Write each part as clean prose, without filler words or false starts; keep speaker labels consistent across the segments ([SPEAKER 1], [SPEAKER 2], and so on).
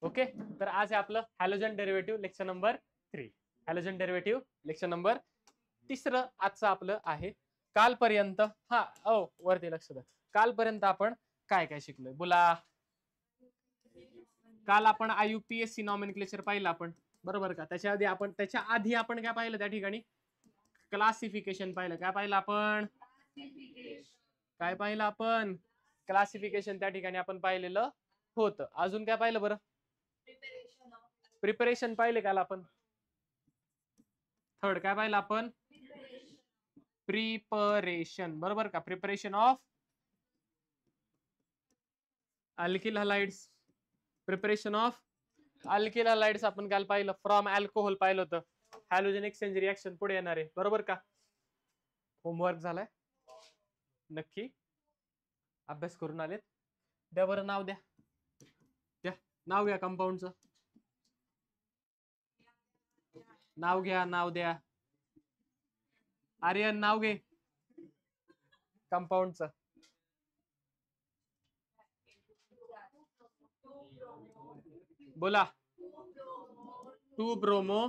[SPEAKER 1] Okay, तर आज आहे आपलं halogen derivative lecture number 3. Halogen derivative lecture number 3 आजचं आपलं आहे. कालपर्यंत वरती लक्ष द्या. कालपर्यंत आपण काय काय शिकलोय बोला. काल आपण IUPAC नॉमेनक्लेचर पाहिलं आपण, बरोबर का. त्याच्या आधी आपण काय पाहिलं त्या ठिकाणी, क्लासिफिकेशन पाहिलं. काय पाहिलं आपण क्लासिफिकेशन त्या ठिकाणी आपण पाहिलेलं होतं. अजून काय पाहिलं बरं, प्रिपरेशन पाहिले काल आपण. थर्ड काय पाहिलं आपण, प्रिपरेशन, बरोबर का. Preparation of alkyl halides, preparation of alkyl halides आपण काल पाहिलं. फ्रॉम अल्कोहोल पाहिलं होतं. हॅलोजन एक्सचेंज रिएक्शन पुढे येणार आहे, बरोबर का. होमवर्क झालाय, नक्की अभ्यास करून आलेत. द्या बरं नाव, द्या नाव घ्या कंपाऊंडचं. नाव द्या. आर्यन नाव घे कंपाऊंडचं. बोला. 2 ब्रोमो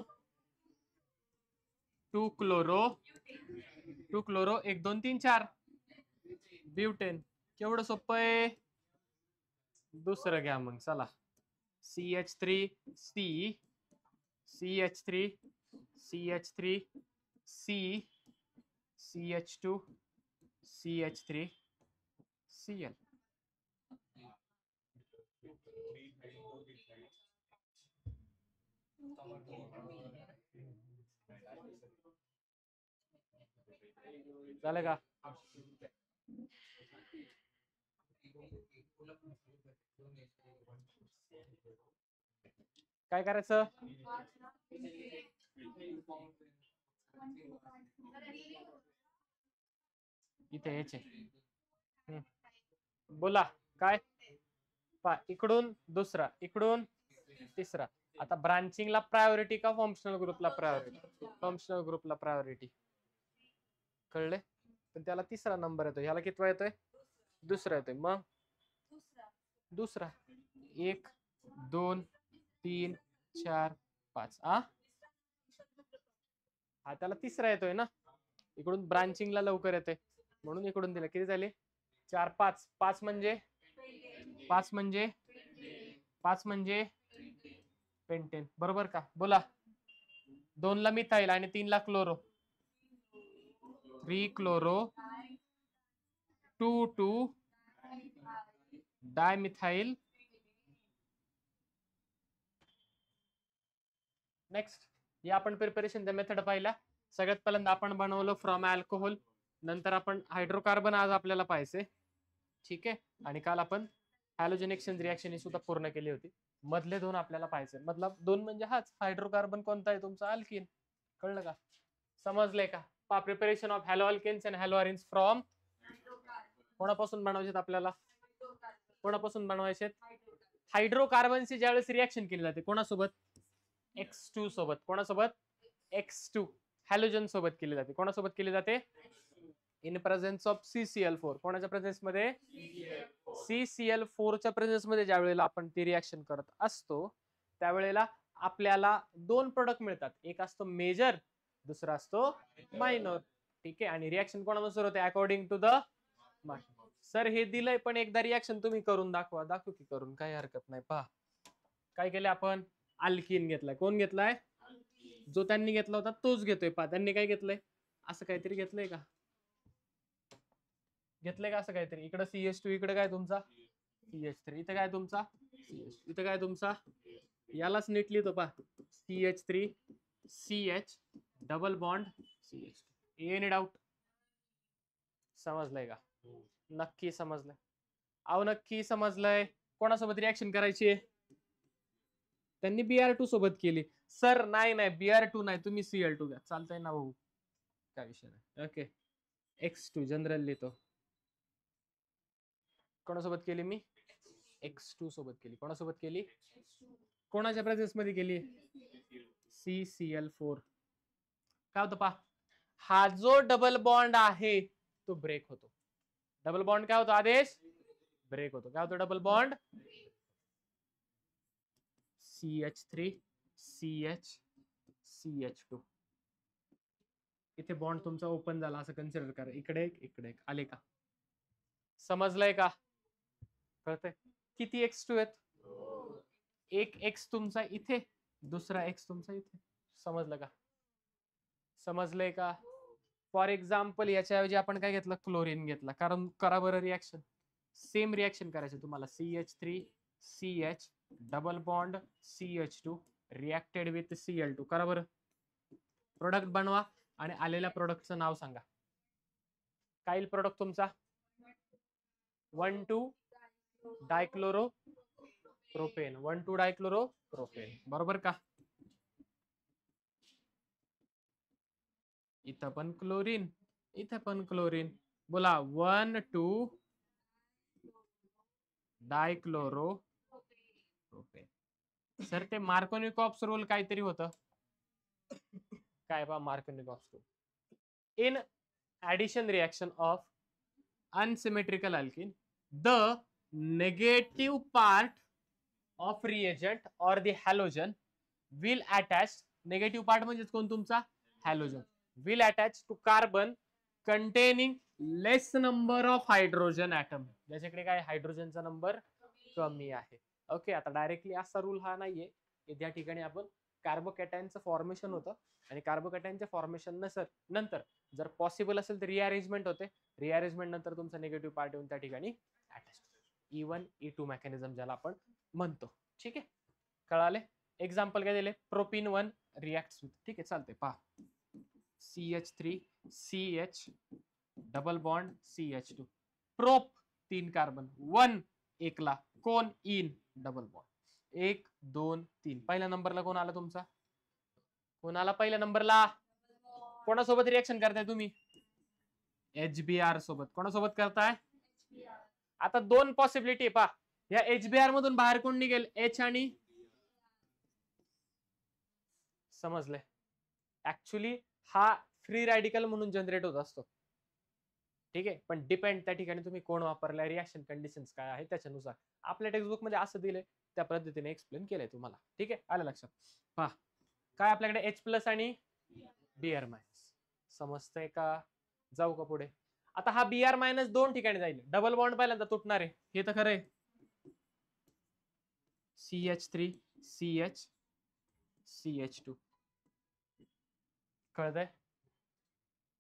[SPEAKER 1] 2 क्लोरो 1 2 3 4 ब्युटेन. केवढं सोपं आहे. दुसरं घ्या मग, चला. CH3C CH3 CH3 C CH2 CH3 Cl. झालं का. काय करायचं, इथे यायचे. बोला काय. इकडून दुसरा, इकडून तिसरा. आता ब्रांचिंगला प्रायोरिटी का फंक्शनल ग्रुपला प्रायोरिटी. फंक्शनल ग्रुपला प्रायोरिटी, कळले. पण त्याला तिसरा नंबर येतो, ह्याला कितवा येतोय, दुसरा येतोय. मग दुसरा 1 2 3 4 5 हा त्याला तिसरा येतोय ना. इकडून ब्रांचिंगला लवकर येते म्हणून इकडून दिलं. किती झाले, 4 5 5 म्हणजे पेंटेन, बरोबर का. बोला. 2 ला मिथाइल आणि 3 ला क्लोरो. 3 chloro 2 2 dimethyl. नेक्स्ट, हे आपण प्रिपरेशनचा मेथड पाहिला. सगळ्यात पहिल्यांदा आपण बनवलं फ्रॉम अल्कोहोल. नंतर आपण हायड्रोकार्बन आज आपल्याला पाहिजे, ठीक आहे. आणि काल आपण हॅलोजन एक्सचेंज रिएक्शन ही सुद्धा पूर्ण केली होती. मधले 2 आपल्याला पाहिजे. मधला 2 म्हणजे हाच हायड्रोकार्बन कोणता आहे तुमचा, अल्किन. कळलं का, समजलंय का. Preparation of haloalkanes and haloarenes from, कोणापासून बनवायचे आपल्याला, कोणापासून बनवायचे, हायड्रोकार्बनची ज्यावेळेस रिएक्शन केली जाते कोणासोबत, X2 सोबत. कोणासोबत, X2 हॅलोजन सोबत केली जाते. कोणासोबत केली जाते, इन प्रेझेन्स ऑफ CCl4. कोणाच्या प्रेझेन्स मध्ये, CCl4 च्या प्रेझेन्स मध्ये ज्या वेळेला आपण ती रिएक्शन करत असतो त्यावेळेला आपल्याला 2 प्रोडक्ट मिळतात. एक असतो मेजर, दुसरा असतो मायनर, ठीक आहे. आणि रिएक्शन कोणानुसार होते, अकॉर्डिंग टू द. सर हे दिलंय पण एकदा रिएक्शन तुम्ही करून दाखवा. दाखवू की करून, काही हरकत नाही. पहा काय केले आपण, अल्किन घेतलाय. कोण घेतलाय, जो त्यांनी घेतला होता तोच घेतोय. पहा त्यांनी काय घेतलंय, असं काहीतरी घेतलंय का, असं काहीतरी. इकडे CH2, इकडे काय तुमचा CH3, इथे काय तुमचा CH, इथे काय तुमचा, यालाच नीट लिहितो पहा, CH3 CH double bond CH. Any doubt, समजलंय का, नक्की समजलंय. नक्की समजलंय. कोणासोबत रिएक्शन करायची, त्यांनी Br2 सोबत केली. सर नाही Br2 नाही, तुम्ही Cl2 घ्या, चालतंय ना भाऊ, काय विषय नाही. ओके, X2 जनरल लिहितो. कोणासोबत केली मी, X2 सोबत केली. कोणासोबत केली, कोणाच्या प्रेझेन्स मध्ये केली, CCl4. काय होतं पहा, हा जो डबल बॉन्ड आहे तो ब्रेक होतो. डबल बॉन्ड काय होतो, आदेश ब्रेक होतो. काय होतो, double bond. CH3 CH CH2. इथे बॉन्ड तुमचा ओपन झाला असं कन्सिडर करा. इकडे एक आले का? समजलंय का? कळतंय? किती x2 आहेत? एक x तुमचा इथे, दुसरा x तुमचा इथे. समजलं का? समजलंय का? फॉर एक्झाम्पल याच्याऐवजी आपण काय घेतलं? क्लोरीन घेतला. कारण करा बरं रिॲक्शन, सेम रिॲक्शन करायचं तुम्हाला. CH3 CH double bond CH2 reacted with Cl2. करा बरं, प्रोडक्ट बनवा आणि आलेल्या प्रोडक्टचं नाव सांगा. काय येईल प्रोडक्ट तुमचा? 1,2 डायक्लोरो प्रोपेन. 1,2 डायक्लोरो प्रोपेन. बरोबर का? इथं पण क्लोरीन, इथं पण क्लोरीन. बोला 1,2 डायक्लोरो प्रोपेन. सर ते मार्कोनिकॉप्स रूल काहीतरी होतं. काय बा Markovnikov's rule? In addition reaction of unsymmetrical alkene, the negative part of reagent or the halogen will attach. negative part म्हणजे कोण? तुमचा halogen will attach to carbon containing less number of hydrogen atom. ज्याच्याकडे काय हायड्रोजनचा number कमी आहे. Okay, आता directly असा rule हा नाहीये. या ठिकाणी आपण कार्बोकॅटायनचं फॉर्मेशन होतं आणि कार्बोकॅटायनच्या फॉर्मेशन नंतर जर पॉसिबल असेल तर रिअरेंजमेंट होते. रिअरेंजमेंट नंतर तुमचा निगेटिव्ह पार्ट येऊन त्या ठिकाणी अटॅच होतो. E1 E2 मेकॅनिझम ज्याला आपण म्हणतो. ठीक आहे, कळाले? एक्झाम्पल काय दिले? Propene 1 reacts with. ठीक आहे, चालते. पहा, CH3 CH double bond CH2 prop 3 carbon 1 एकला कोण? In double bond 1 2 3. पहिल्या नंबरला कोण आला तुमचा? कोण आला पहिल्या नंबरला? कोणासोबत रिएक्शन करताय तुम्ही? HBr सोबत. कोणासोबत करताय? आता दोन पॉसिबिलिटी पहा. या HBr मधून बाहेर कोण निघेल? H आणि समजले? ऍक्च्युली हा फ्री रॅडिकल म्हणून जनरेट होत असतो. ठीक आहे, पण डिपेंड त्या ठिकाणी तुम्ही कोण वापरलाय, रिॲक्शन कंडिशन्स काय आहे त्याच्यानुसार. आपल्या टेक्स्टबुक मध्ये असं दिलंय, त्या पद्धतीने एक्सप्लेन केलंय तुम्हाला. ठीक आहे, आलं लक्षात? पहा, काय आपल्याकडे H+ आणि Br-. समजतंय का? जाऊ का पुढे? आता हा Br- दोन ठिकाणी जाईल. डबल बॉन्ड पहिल्यांदा तुटणार आहे, हे तर खरंय. CH3 CH CH2. कळतंय?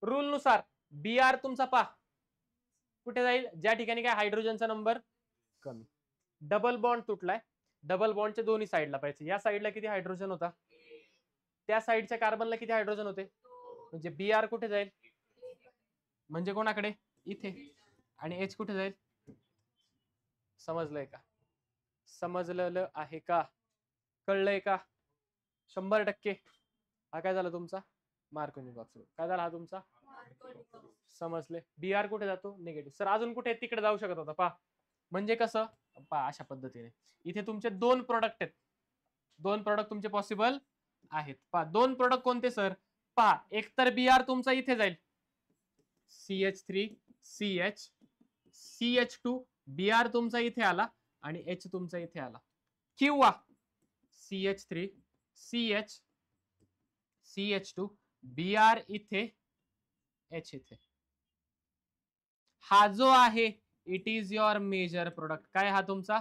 [SPEAKER 1] रूल नुसार Br तुमचा पहा कुठे जाईल? ज्या ठिकाणी काय हायड्रोजनचा नंबर कमी. डबल बॉन्ड तुटलाय, डबल बॉन्डच्या दोन्ही साईडला पाहिजे. या साईडला किती हायड्रोजन होता? त्या साईडच्या कार्बनला किती हायड्रोजन होते? म्हणजे Br कुठे जाईल? म्हणजे कोणाकडे? इथे. आणि H कुठे जाईल? समजलंय का? समजलेलं आहे का? कळलंय का? 100%. हा काय झाला तुमचा? Markovnikov's rule. काय झाला हा तुमचा? समजले? Br कुठे जातो? निगेटिव्ह. सर अजून कुठे तिकडे जाऊ शकत होता? पहा, म्हणजे कसं? पहा, अशा पद्धतीने इथे तुमचे दोन प्रोडक्ट आहेत. दोन प्रोडक्ट तुमचे पॉसिबल आहेत. पहा, दोन प्रोडक्ट कोणते सर? पहा, एक तर Br तुमचा इथे जाईल, CH3 CH CH2. Br तुमचा इथे आला आणि H तुमचा इथे आला. किंवा CH3 CH CH2 Br इथे H इथे. हा जो आहे it is your major product. काय हा तुमचा?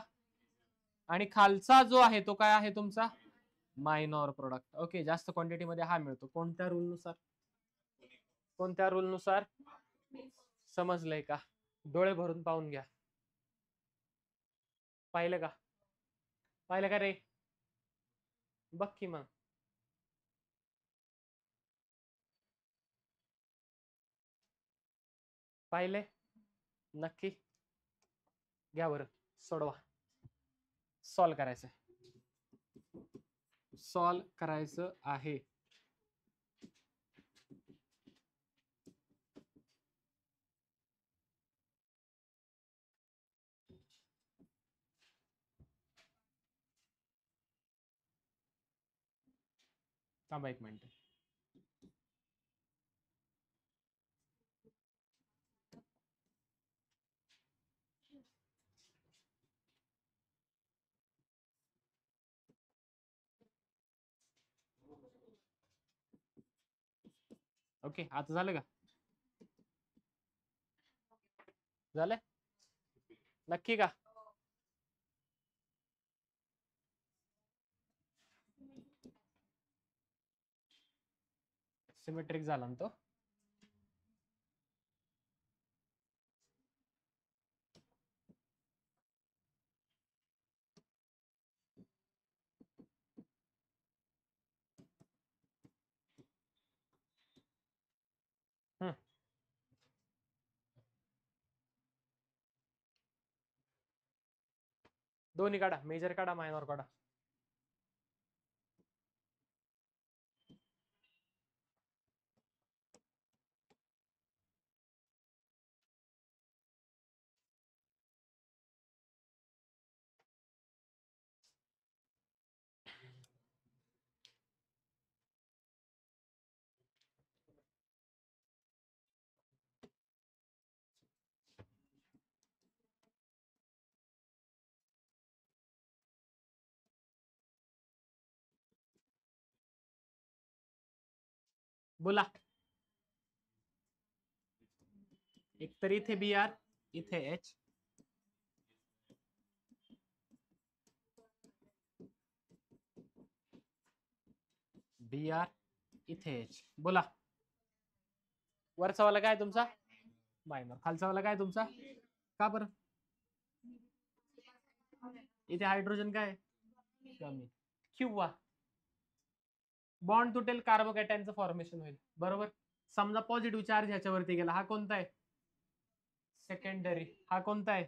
[SPEAKER 1] आणि खालचा जो आहे तो काय आहे तुमचा? Minor product. ओके, जास्त क्वांटिटी मध्ये हा मिळतो. कोणत्या रूल नुसार? कोणत्या रूल नुसार? समजलंय का? डोळे भरून पाहून घ्या. पाहिलं का? पाहिलं का रे? बघ की मग. पाहिले? नक्की घ्या बरं, सोडवा. सॉल्व करायचं, सॉल्व करायचं आहे. थांबा एक मिनिट. ओके, आता झालं का? झालं नक्की का? सिमेट्रिक झाला ना तो? दोन्ही काढा, मेजर काढा, मायनॉर काढा. बोला. एक तर इथे बी आर, इथे एच. बी आर, इथे एच. बोला. वरचा वाला काय तुमचा? मायनर. खालचा वाला काय तुमचा? का बरं? इथे हायड्रोजन काय कमी, किंवा बॉन्ड तुटेल, कार्बोकॅटायनचं फॉर्मेशन होईल. बरोबर. समजा पॉझिटिव्ह चार्ज ह्याच्यावरती गेला, हा कोणता आहे? सेकंडरी. हा कोणता आहे?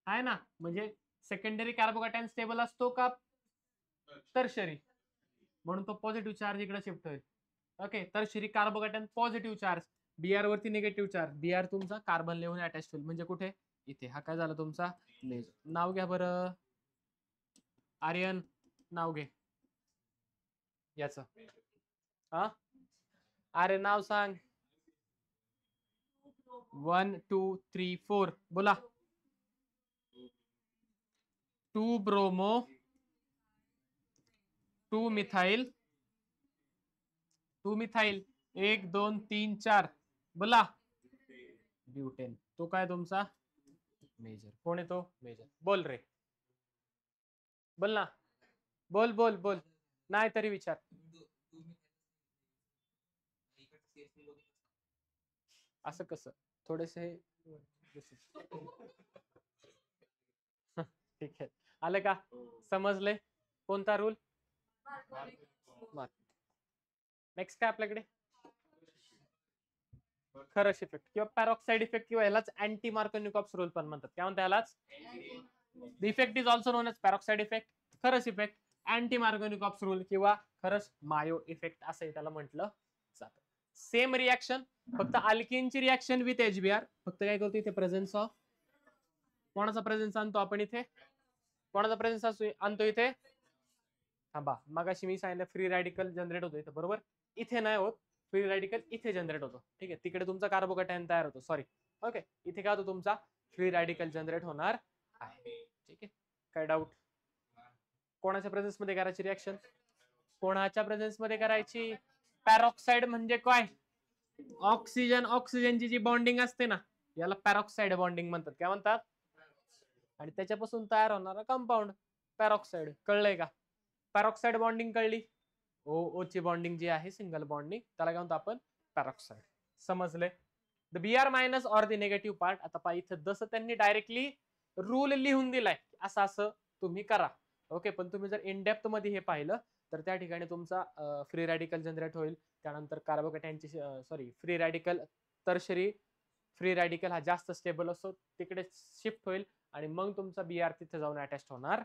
[SPEAKER 1] आहे ना. म्हणजे सेकंडरी कार्बोकॅटायन स्टेबल असतो का टर्शरी? म्हणून तो पॉझिटिव्ह चार्ज इकडे शिफ्ट होईल. Okay, tertiary carbocation positive charge, BR वरती निगेटिव्ह चार्ज. बीआर तुमचा कार्बन लेवून अटॅच होईल. म्हणजे कुठे? इथे. हा काय झाला तुमचा? मेज. नाव घ्या बरं. आर्यन, नाव घे याच. हा, अरे नाव सांग. 1 2 3 4. बोला. 2 ब्रोमो, 2 मिथाइल, 2 मिथाइल, 1 2 3 4. बोला. ब्युटेन. तो काय तुमचा? मेजर. कोण आहे तो? मेजर. बोल रे, बोल ना. बोल बोल बोल. नाही तरी विचार. असं कसं? थोडेसे ठीक आहे. आलं का? समजले? कोणता रूल? नेक्स्ट काय आपल्याकडे? खरश इफेक्ट किंवा पॅरॉक्साइड इफेक्ट, किंवा यालाच अँटी मार्कोनिकॉप्स रूल पण म्हणतात. काय म्हणतात यालाच? The effect is also known as peroxide effect, Kharasch effect, anti Markovnikov's rule किंवा खरश मायो इफेक्ट असंही त्याला म्हटलं जातं. सेम रिॲक्शन, फक्त अल्किनची रिॲक्शन विथ एचबीआर. फक्त काय करतो इथे प्रेझेन्स ऑफ कोणाचा प्रेझेन्स आणतो आपण इथे? कोणाचा प्रेझेन्स आणतो इथे? थांबा, मगाशी मी सांगितलं फ्री रॅडिकल जनरेट होतो इथे, बरोबर. इथे नाही होत फ्री रॅडिकल, इथे जनरेट होतो. ठीक आहे, तिकडे तुमचा कार्बोकॅटायन तयार होतो. सॉरी. ओके, इथे काय होतो तुमचा? फ्री रॅडिकल जनरेट होणार आहे. ठीक आहे, काय डाऊट? कोणाच्या प्रेझेन्स मध्ये करायची रिॲक्शन? कोणाच्या प्रेझेन्स मध्ये करायची? पॅरॉक्साइड म्हणजे काय? ऑक्सिजन, ऑक्सिजनची जी बॉन्डिंग असते ना, याला पॅरॉक्साइड बॉन्डिंग म्हणतात. काय म्हणतात? आणि त्याच्यापासून तयार होणारा कंपाऊंड पॅरॉक्साइड. कळलंय का? पॅरॉक्साइड बॉन्डिंग कळली. ओ ओ ची बॉन्डिंग जी आहे सिंगल बॉन्डिंग, त्याला काय म्हणतो आपण? पॅरॉक्साइड. समजले? The BR minus or the negative part. आता पहा इथं जसं त्यांनी डायरेक्टली रूल लिहून दिलाय, असं असं तुम्ही करा. ओके, पण तुम्ही जर इन डेप्थ मध्ये हे पाहिलं तर त्या ठिकाणी तुमचा फ्री रॅडिकल जनरेट होईल. त्यानंतर कार्बोकॅटायनची sorry free radical, tertiary free radical हा जास्त स्टेबल असतो, तिकडे शिफ्ट होईल आणि मग तुमचा बीआर तिथे जाऊन अटॅच होणार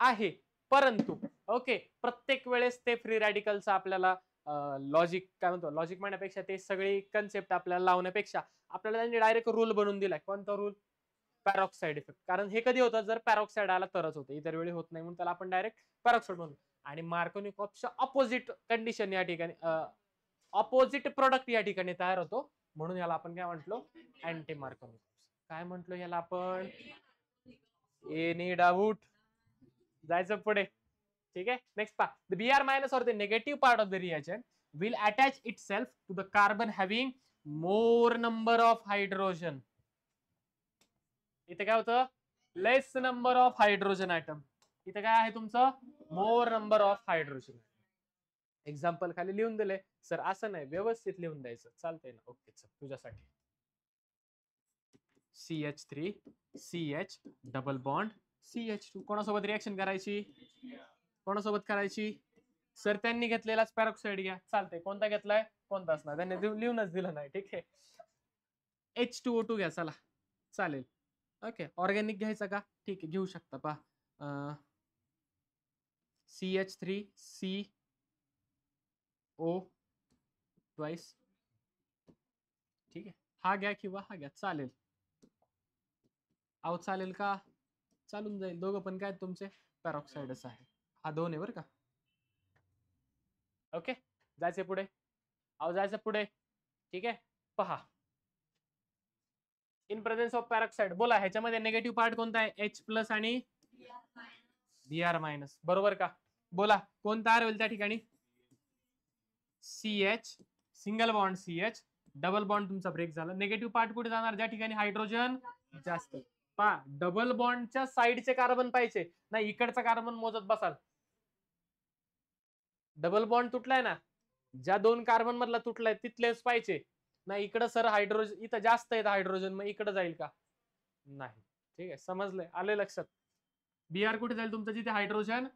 [SPEAKER 1] आहे. परंतु ओके, प्रत्येक वेळेस ते फ्री रॅडिकलचा आपल्याला लॉजिक काय म्हणतो, लॉजिक म्हणण्यापेक्षा ते सगळी कन्सेप्ट आपल्याला लावण्यापेक्षा आपल्याला त्यांनी डायरेक्ट रूल बनवून दिलाय. कोणता रूल? पॅरॉक्साइड इफेक्ट. कारण हे कधी होतं? जर पॅरॉक्साइड आला तरच होतं, इतर वेळी होत नाही. म्हणून त्याला आपण डायरेक्ट पॅरॉक्साइड म्हणतो. आणि मार्कोनिकॉप्सच्या ऑपोजिट कंडिशन या ठिकाणी, ऑपोजिट प्रोडक्ट या ठिकाणी तयार होतो. म्हणून याला आपण काय म्हटलो? Anti Markovnikov's. काय म्हटलो याला आपण? Any doubt? जायचं पुढे. ठीक आहे, नेक्स्ट पहा. The BR minus or the negative part of the reagent will attach itself to the carbon having more number of hydrogen. इथे काय होतं, लेस नंबर ऑफ हायड्रोजन ऍटम. इथे काय आहे तुमचं, मोर नंबर ऑफ हायड्रोजन. एक्झाम्पल खाली लिहून दिले सर, असं नाही, व्यवस्थित लिहून द्यायचं, चालतंय ना. ओके सर, तुझ्यासाठी CH3 CH double bond CH2. कोणासोबत रिएक्शन करायची, कोणासोबत करायची सर, त्यांनी घेतलेलाच पॅरॉक्साईड घ्या, चालतंय. कोणता घेतलाय, कोणताच नाही, त्यांनी लिहूनच दिलं नाही. ठीक आहे, H2O2 घ्या, चला चालेल. ओके, ऑर्गॅनिक घ्यायचं का, ठीक आहे, घेऊ शकता. पहा CH3 CO ट्वाइस. ठीक आहे, हा घ्या किंवा हा घ्या, चालेल. अहो चालेल का, चालून जाईल, दोघं पण काय तुमचे पॅरॉक्साईडच आहे. हा 2 आहे बरं का. ओके, जायचं पुढे, अहो जायचं पुढे. ठीक आहे, पहा इन प्रेझेन्स ऑफ पॅरॉक्साईड. बोला ह्याच्यामध्ये निगेटिव्ह पार्ट कोणता आहे, H+ आणि Br-. बरोबर का. बोला कोण तयार होईल त्या ठिकाणी, CH single bond CH double bond तुमचा ब्रेक झाला. निगेटिव्ह पार्ट कुठे जाणार, ज्या ठिकाणी हायड्रोजन जास्त. पहा डबल बॉन्डच्या साईडचे कार्बन पाहिजे, नाही इकडचा कार्बन मोजत बसाल. डबल बॉन्ड तुटलाय ना, ज्या 2 कार्बन मधला तुटलाय तिथलेच पाहिजे. नाही इकडं सर हायड्रोजन इथं जास्त आहेत हायड्रोजन, मग इकडे जाईल का, नाही. ठीक आहे, समजलंय, आले लक्षात. Br कुठे जाईल तुमचं, जिथे हायड्रोजन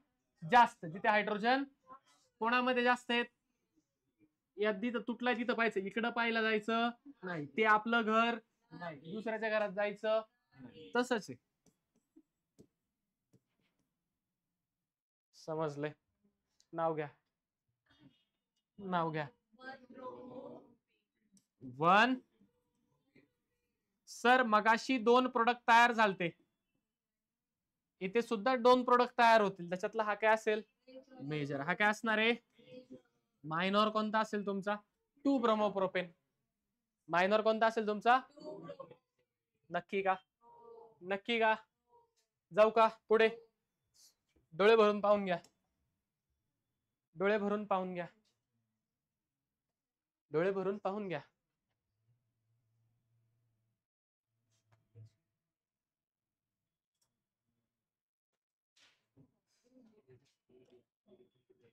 [SPEAKER 1] जास्त, जिथे हायड्रोजन कोणामध्ये जास्त आहेत, या तिथं तुटलाय तिथं पाहिजे, इकडं पाहायला जायचं नाही, ते आपलं घर नाही, दुसऱ्याच्या घरात जायचं, तसंच आहे. समजलंय, नाव घ्या, नाव घ्या. 1 सर मगाशी 2 प्रोडक्ट तयार झालते, इथे सुद्धा 2 प्रोडक्ट तयार होतील, त्याच्यातला हा काय असेल, मेजर. हा काय असणार आहे, मायनॉर कोणता असेल तुमचा, 2 ब्रोमोप्रोपेन. मायनॉर कोणता असेल तुमचा, नक्की का, नक्की का, जाऊ का पुढे, डोळे भरून पाहून घ्या, डोळे भरून पाहून घ्या, डोळे भरून पाहून घ्या.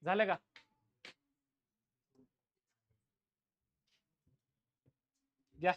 [SPEAKER 1] झालं का, घ्या.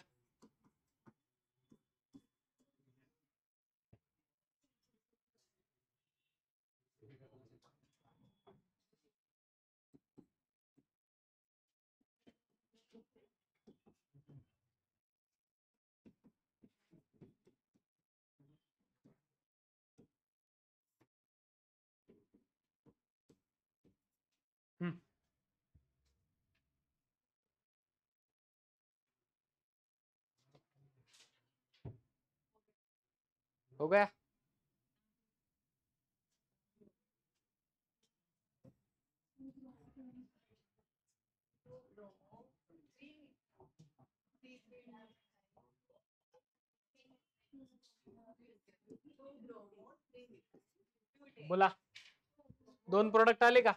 [SPEAKER 1] हो गया. बोला 2 प्रोडक्ट आले का,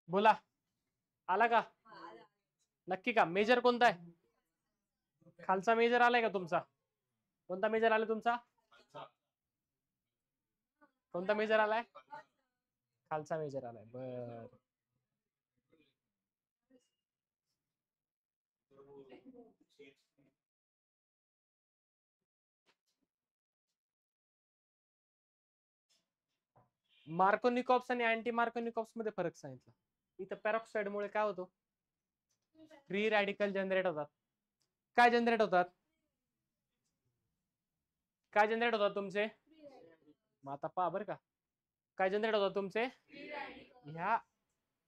[SPEAKER 1] बोला आला का, नक्की का. मेजर कोणता आहे, खालचा मेजर आलाय का तुमचा, कोणता मेजर आलाय तुमचा, कोणता मेजर आलाय, खालचा मेजर आलाय. बर, मार्कोनिकॉप्स आणि अँटी मार्कोनिकॉप्स मध्ये फरक सांगितला. इथं पॅरॉक्साईड मुळे काय होतो, फ्री रॅडिकल जनरेट होतात. काय जनरेट होतात, काय जनरेट होतात तुमचे, मग आता पहा बरं का, काय जनरेट होतात तुमचे, ह्या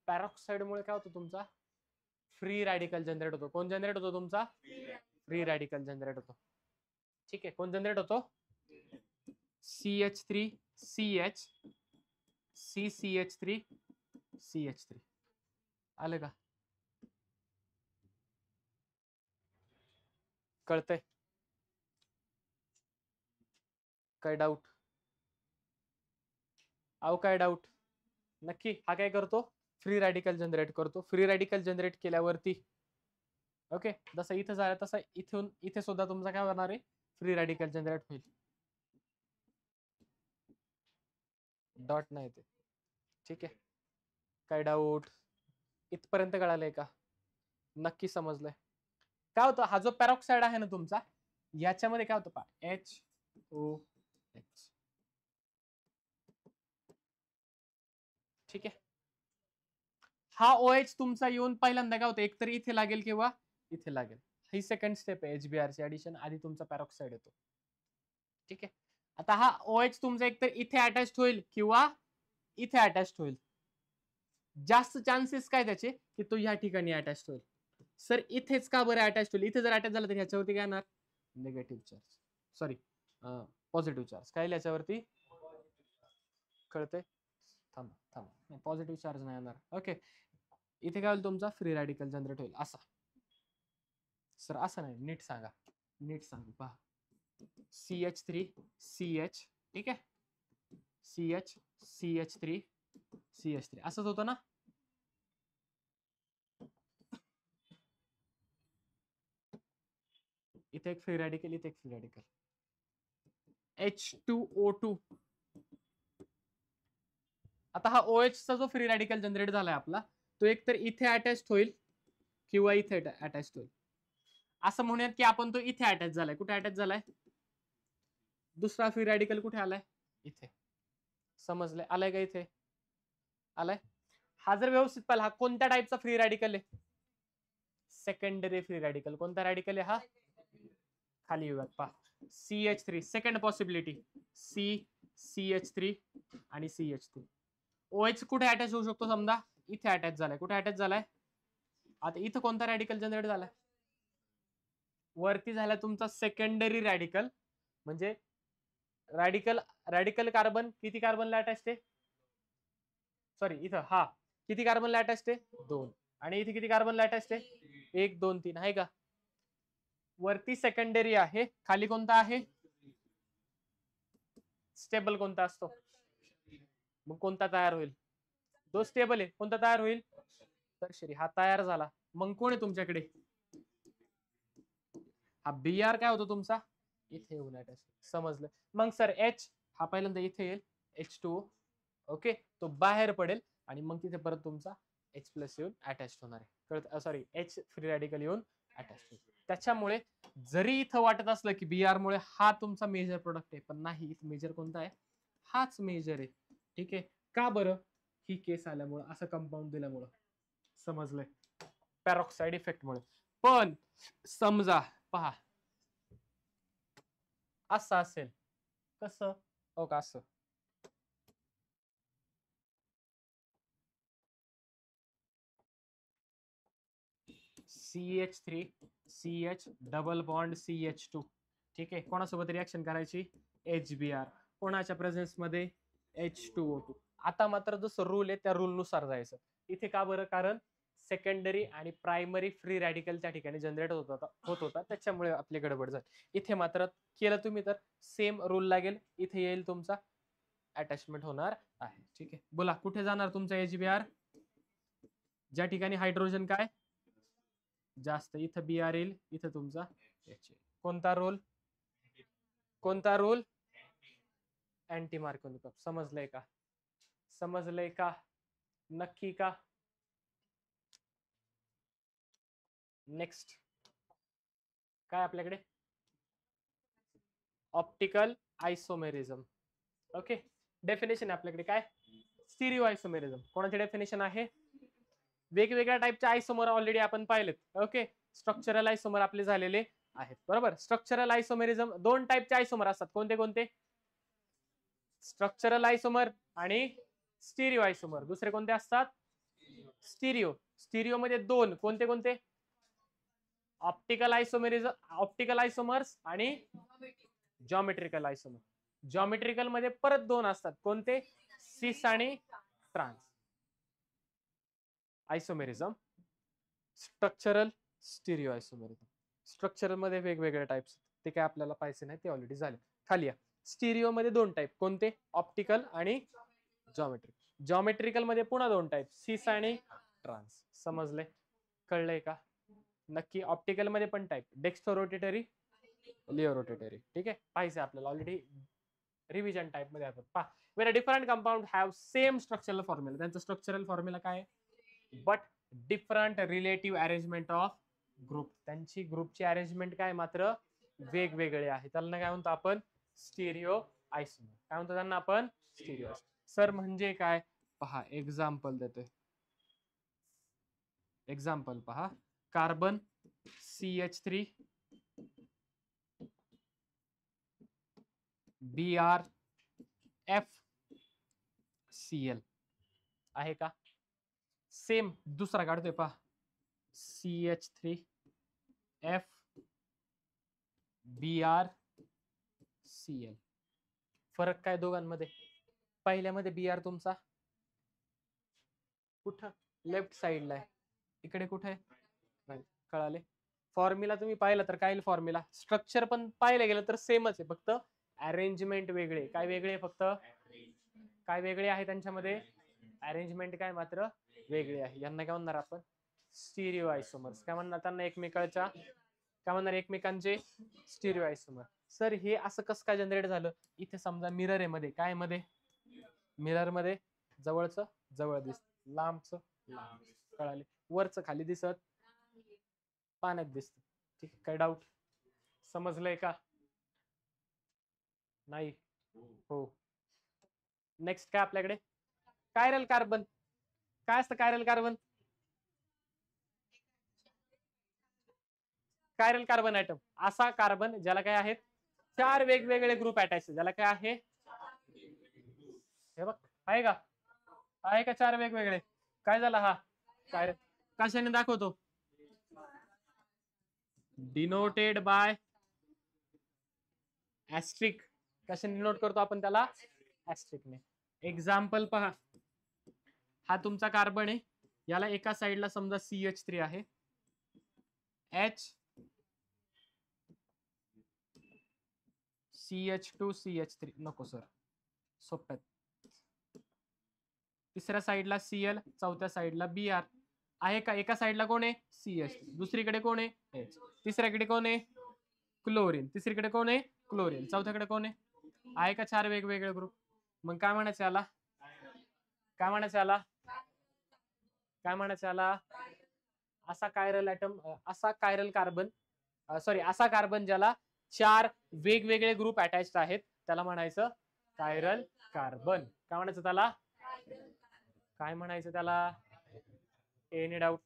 [SPEAKER 1] पॅरॉक्साईड मुळे काय होतं तुमचा, फ्री रॅडिकल जनरेट होतो. कोण जनरेट होतो तुमचा, फ्री रॅडिकल जनरेट होतो. ठीक आहे, कोण जनरेट होतो, CH3 CH CCH3 CH3. आलं का? कळतंय? काय डाऊट? अहो काय डाऊट? नक्की हा काय करतो? फ्री रॅडिकल जनरेट करतो. फ्री रॅडिकल जनरेट केल्यावरती ओके जसं इथं झालं तसं इथून इथे सुद्धा तुमचा काय होणार आहे? फ्री रॅडिकल जनरेट होईल. डॉट नाही ते. ठीक आहे. काय डाऊट? इथपर्यंत कळालंय का? नक्की समजलंय? काय होतं हा जो पॅरॉक्साइड आहे ना तुमचा याच्यामध्ये काय होतं पा HOH. ठीक आहे. हा OH तुमचा येऊन पहिल्यांदा काय होतं एकतर इथे लागेल किंवा इथे लागेल. ही सेकंड स्टेप आहे HBr ची ऍडिशन. आधी तुमचा पॅरॉक्साइड येतो. ठीक आहे. आता हा OH तुमचा एकतर इथे अटॅच होईल किंवा इथे अटॅच होईल. जास्त चान्सेस काय त्याचे की तो या ठिकाणी अटॅच होईल. सर इथेच का बरं अटॅच होईल? इथे जर अटॅच झाला तर ह्याच्यावरती काय येणार? Negative charge. Sorry positive charge. काय याच्यावरती? कळतंय? थांबा पॉझिटिव्ह चार्ज नाही येणार. ओके इथे काय होईल तुमचा फ्री रॅडिकल जनरेट होईल असा. सर असं नाही नीट सांगा. नीट सांगा पहा. CH3 CH ठीक आहे. CH CH3 CH3 असंच होतं ना? इथे एक फ्री रॅडिकल इथे एक फ्री रॅडिकल. H2O2. आता हा OH चा जो फ्री रॅडिकल जनरेट झालाय आपला तो एकतर इथे अटॅच होईल किंवा इथे अटॅच होईल. असं म्हणूयात की आपण तो इथे अटॅच झालाय. कुठे अटॅच झालाय? दुसरा फ्री रॅडिकल कुठे आलाय? इथे. समजलंय? आलाय का इथे? आलाय? हा जर व्यवस्थित पाहिला हा कोणत्या टाईपचा फ्री रॅडिकल आहे? Secondary free radical. कोणता रॅडिकल आहे हा? खाली येऊयात पहा. CH3 second possibility. CH3 आणि CH3. OH कुठे अटॅच होऊ शकतो समजा? इथे अटॅच झालाय. कुठे अटॅच झालाय? आता इथं कोणता रॅडिकल जनरेट झालाय? वरती झाला तुमचा सेकंडरी रॅडिकल. म्हणजे रॅडिकल कार्बन किती कार्बनला अटॅच आहे? सॉरी इथं हा किती कार्बनला अटॅच आहे? 2. आणि इथे किती कार्बनला अटॅच आहे? 1 2 3 आहे का? वरती सेकंडरी आहे. खाली कोणता आहे? स्टेबल कोणता असतो? मग कोणता तयार होईल? तो स्टेबल आहे. कोणता तयार होईल? टर्शरी. हा तयार झाला. मग कोण आहे तुमच्याकडे? हा Br काय होतो तुमचा? इथे येऊन अटॅच. समजलं? मग सर H हा पहिल्यांदा इथे येईल H2O. ओके तो बाहेर पडेल आणि मग तिथे परत तुमचा H प्लस येऊन अटॅच होणार आहे. कळत? सॉरी H फ्री रॅडिकल येऊन अटॅच होईल. त्याच्यामुळे जरी इथं वाटत असलं की Br मुळे हा तुमचा मेजर प्रोडक्ट आहे पण नाही. इथं मेजर कोणता आहे? हाच मेजर आहे. ठीक आहे. का बरं? ही केस आल्यामुळं असं कंपाऊंड दिल्यामुळं. समजलंय? पॅरॉक्साइड इफेक्ट मुळे. पण समजा पहा असं असेल कसं? हो का असं CH3 CH double bond CH2. ठीक आहे. कोणासोबत रिएक्शन करायची? HBr. कोणाच्या प्रेझेन्स मध्ये? H2O2. आता मात्र जसं रूल आहे त्या रूल नुसार जायचं. इथे का बरं? कारण सेकंडरी आणि प्रायमरी फ्री रॅडिकल त्या ठिकाणी जनरेट होत होता त्याच्यामुळे आपली गडबड झाली. इथे मात्र केलं तुम्ही तर सेम रूल लागेल. इथे येईल तुमचा अटॅचमेंट होणार आहे. ठीक आहे. बोला कुठे जाणार तुमचा HBr? ज्या ठिकाणी हायड्रोजन काय जास्त इथं Br येईल. इथं तुमचा H. कोणता रोल? कोणता रोल? Anti Markovnikov. समजलंय का? समजलंय का? नक्की का? नेक्स्ट काय आपल्याकडे? Optical isomerism. ओके डेफिनेशन आपल्याकडे काय? Stereo isomerism. कोणाचे डेफिनेशन आहे? वेगवेगळ्या टाईपचे आयसोमर ऑलरेडी आपण पाहिलेत. ओके स्ट्रक्चरल आयसोमर आपले झालेले आहेत. बरोबर. स्ट्रक्चरल आयसोमेरिझम 2 टाईपचे आयसोमर असतात. कोणते कोणते? स्ट्रक्चरल आयसोमर आणि स्टिरिओ आयसोमर. दुसरे कोणते असतात? स्टिरिओ. स्टिरिओ मध्ये 2 कोणते कोणते? ऑप्टिकल आयसोमेरिझम ऑप्टिकल आयसोमर्स आणि जॉमेट्रिकल आयसोमर. जॉमेट्रिकल मध्ये परत दोन असतात, कोणते? सिस आणि trans. Isomerism, structural, stereo isomerism. Structural मध्ये वेगवेगळे टाइप्स, ते काय आपल्याला पाहिजे नाही, ते ऑलरेडी झाले. खाली या. स्टिरिओ मध्ये दोन टाइप, कोणते? ऑप्टिकल आणि जॉमेट्रिक. जॉमेट्रिकल मध्ये पुन्हा दोन टाइप, सिस आणि ट्रान्स. समजले? कळलंय का? नक्की. ऑप्टिकल मध्ये पण type, dextro rotatory, laevo rotatory. ठीक आहे, पाहिजे आपल्याला ऑलरेडी रिव्हिजन टाइप मध्ये आपण पहा. Where different compound have same structural formula. त्यांचा स्ट्रक्चरल फॉर्म्युला काय आहे? But different relative arrangement of group. त्यांची ग्रुपची अरेंजमेंट काय मात्र वेगवेगळे आहे. त्यांना काय म्हणतो आपण? स्टिरिओ आयसोमर. काय म्हणतो त्यांना आपण? स्टिरिओ. सर म्हणजे काय? पहा, एक्झाम्पल देतोय. एक्झाम्पल पहा. कार्बन CH3 BrFCl आहे का? सेम दुसरा काढतोय पहा, CH3FBrCl. फरक काय दोघांमध्ये? पहिल्यामध्ये Br तुमचा कुठं? लेफ्ट साइडला आहे, इकडे कुठे आहे? कळाले? फॉर्म्युला तुम्ही पाहिलं तर काय फॉर्म्युला, स्ट्रक्चर पण पाहिलं गेलं तर सेमच आहे, फक्त अरेंजमेंट वेगळे. काय वेगळे? फक्त काय वेगळे आहे त्यांच्यामध्ये? अरेंजमेंट काय मात्र वेगळे आहे. यांना काय म्हणणार आपण? स्टिरिओ आयसोमर्स. काय म्हणणार त्यांना? एकमेकांच्या काय म्हणणार? एकमेकांचे स्टिरिओ आयसोमर. सर हे असं कसं काय जनरेट झालं? इथे समजा मिरर आहे मध्ये, काय मध्ये? मिरर मध्ये जवळचं जवळ दिसत, लांबचं लांब. कळाले? वरचं खाली दिसत, पाण्यात दिसत. ठीक आहे, काय डाऊट? समजलंय का? नाही? हो. नेक्स्ट काय आपल्याकडे? Chiral carbon. काय असतं chiral carbon? Chiral carbon atom असा कार्बन ज्याला काय आहेत? 4 वेगवेगळे ग्रुप अटॅच. ज्याला काय आहे? हे बघ, आहे का? आहे का 4 वेगवेगळे? काय झाला हा? कायरल. कशाने दाखवतो? Denoted by asterisk. कशाने डिनोट करतो आपण त्याला? ऍस्ट्रिकने. एक्झाम्पल पहा. हा तुमचा कार्बन आहे, याला एका साइडला समजा CH3 आहे, CH2CH3 नको सर, सोप्यात. तिसऱ्या साइडला Cl, चौथ्या साइडला Br आहे का? एका साइडला कोण आहे? CH, दुसरीकडे कोण आहे? H, तिसऱ्याकडे कोण आहे? क्लोरीन, तिसरीकडे कोण आहे? क्लोरीन, चौथ्याकडे कोण आहे का? 4 वेगवेगळे ग्रुप. मग काय म्हणायचं याला? काय म्हणायचं याला? काय म्हणायचं याला? असा कायरल ऍटम, असा कायरल कार्बन, सॉरी असा कार्बन ज्याला 4 वेगवेगळे ग्रुप अटॅच्ड आहेत, त्याला म्हणायचं कायरल कार्बन. काय म्हणायचं त्याला? काय म्हणायचं त्याला? Any doubt?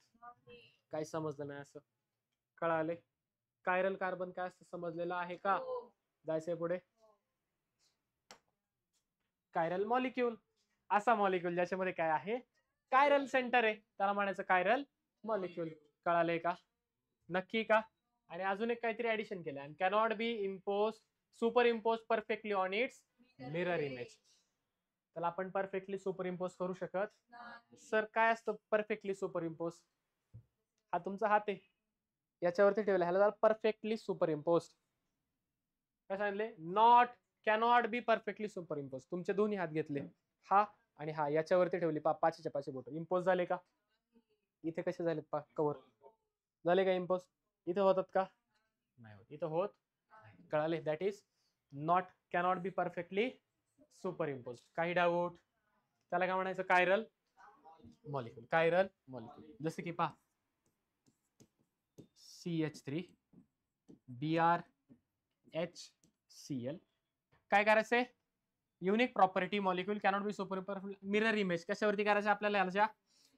[SPEAKER 1] काय समजलं नाही असं? कळाले? कायरल कार्बन काय असतं समजलेलं आहे का? जायचंय पुढे. कायरल मॉलिक्यूल, असा मॉलिक्यूल ज्याच्यामध्ये काय आहे? कायरल सेंटर आहे, त्याला म्हणायचं कायरल मॉलिक्यूल. कळाले का? नक्की का? आणि अजून एक काहीतरी ऍडिशन केलं, आणि cannot be impose super impose perfectly on it's mirror image. त्याला आपण परफेक्टली सुपर इम्पोज करू शकत. सर काय असतं परफेक्टली सुपर इम्पोज? हा तुमचा हात आहे, याच्यावरती ठेवला, ह्याला परफेक्टली सुपर इम्पोज. काय सांगितले? Not cannot be perfectly super impose. तुमचे दोन्ही हात घेतले, हा आणि हा, याच्यावरती ठेवली, पाचीच्या पाची बोट इम्पोज झाले का? इथे कसे झालेत? पा कवर झाले का इम्पोज? इथे होतात का? नाही होत. इथं होत. कळाले? That is not cannot be perfectly superimpose. काही डाऊट? त्याला काय म्हणायचं? Chiral molecule. Chiral molecule. जसे की पहा, CH3 BrHCl. काय करायचंय? Unique property molecule cannot be super mirror image. कशावरती करायचं आपल्याला? ह्याच्या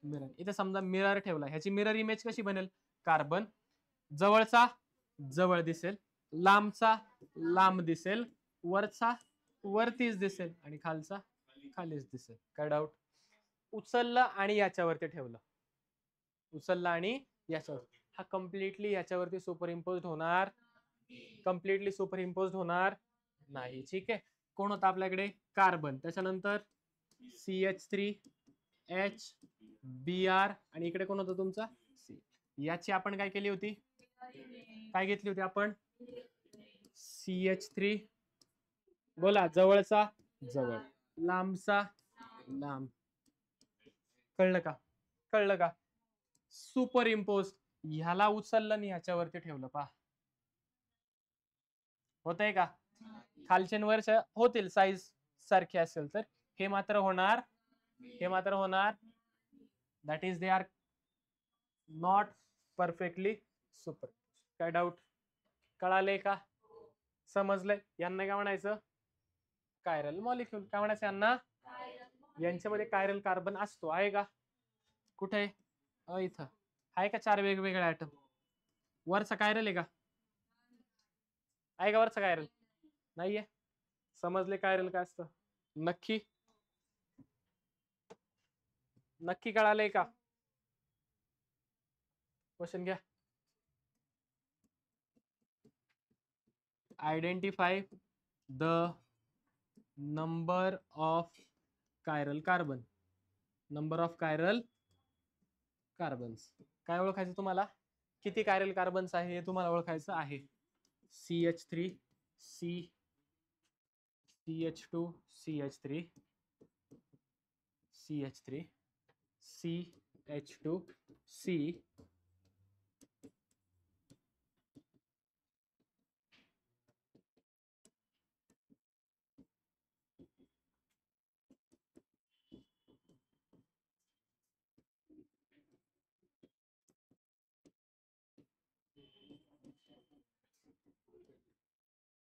[SPEAKER 1] मिरर. इथे समजा मिरर ठेवला, ह्याची मिरर इमेज कशी बनेल? कार्बन जवळचा जवळ दिसेल, लांबचा लांब दिसेल, वरचा वरतीच दिसेल, आणि खालचा खालीच दिसेल. काय डाऊट? उचललं आणि याच्यावरती ठेवलं, उचललं आणि याच्यावर, हा कम्प्लिटली याच्यावरती सुपर इम्पोज होणार? कम्प्लिटली सुपर इम्पोज होणार नाही. ठीक आहे. कोण होता आपल्याकडे कार्बन, त्याच्यानंतर CH3HBr आणि इकडे कोण होतं तुमचा C. याची आपण काय केली होती, काय घेतली होती आपण CH3, बोला जवळचा जवळ, लांबचा लांब. कळलं का, कळलं का. सुपर इम्पोज, ह्याला उचललं आणि ह्याच्यावरती ठेवलं, पहा होतंय का. खालचे वर्ष होतील साईज सारखे असेल तर, हे मात्र होणार, हे मात्र होणार. That is they are not perfectly super. काय डाऊट, कळाले का, समजलंय. यांना काय म्हणायचं, कायरल मॉलिक्यूल. काय म्हणायचं यांना, यांच्यामध्ये कायरल कार्बन असतो, आहे का, कुठे इथं आहे का, 4 वेगवेगळे ऍटम. वरचा कायरल आहे का, आहे का वरचा कायरल, नाहीये. समजले कायरल काय असतं, नक्की नक्की कळालंय का. क्वेश्चन घ्या. Identify the number of chiral carbon, number of chiral carbons. काय ओळखायचं तुम्हाला, किती कायरल कार्बन्स आहे हे तुम्हाला ओळखायचं आहे. CH3 C, CH2 CH3 CH3 CH2 C,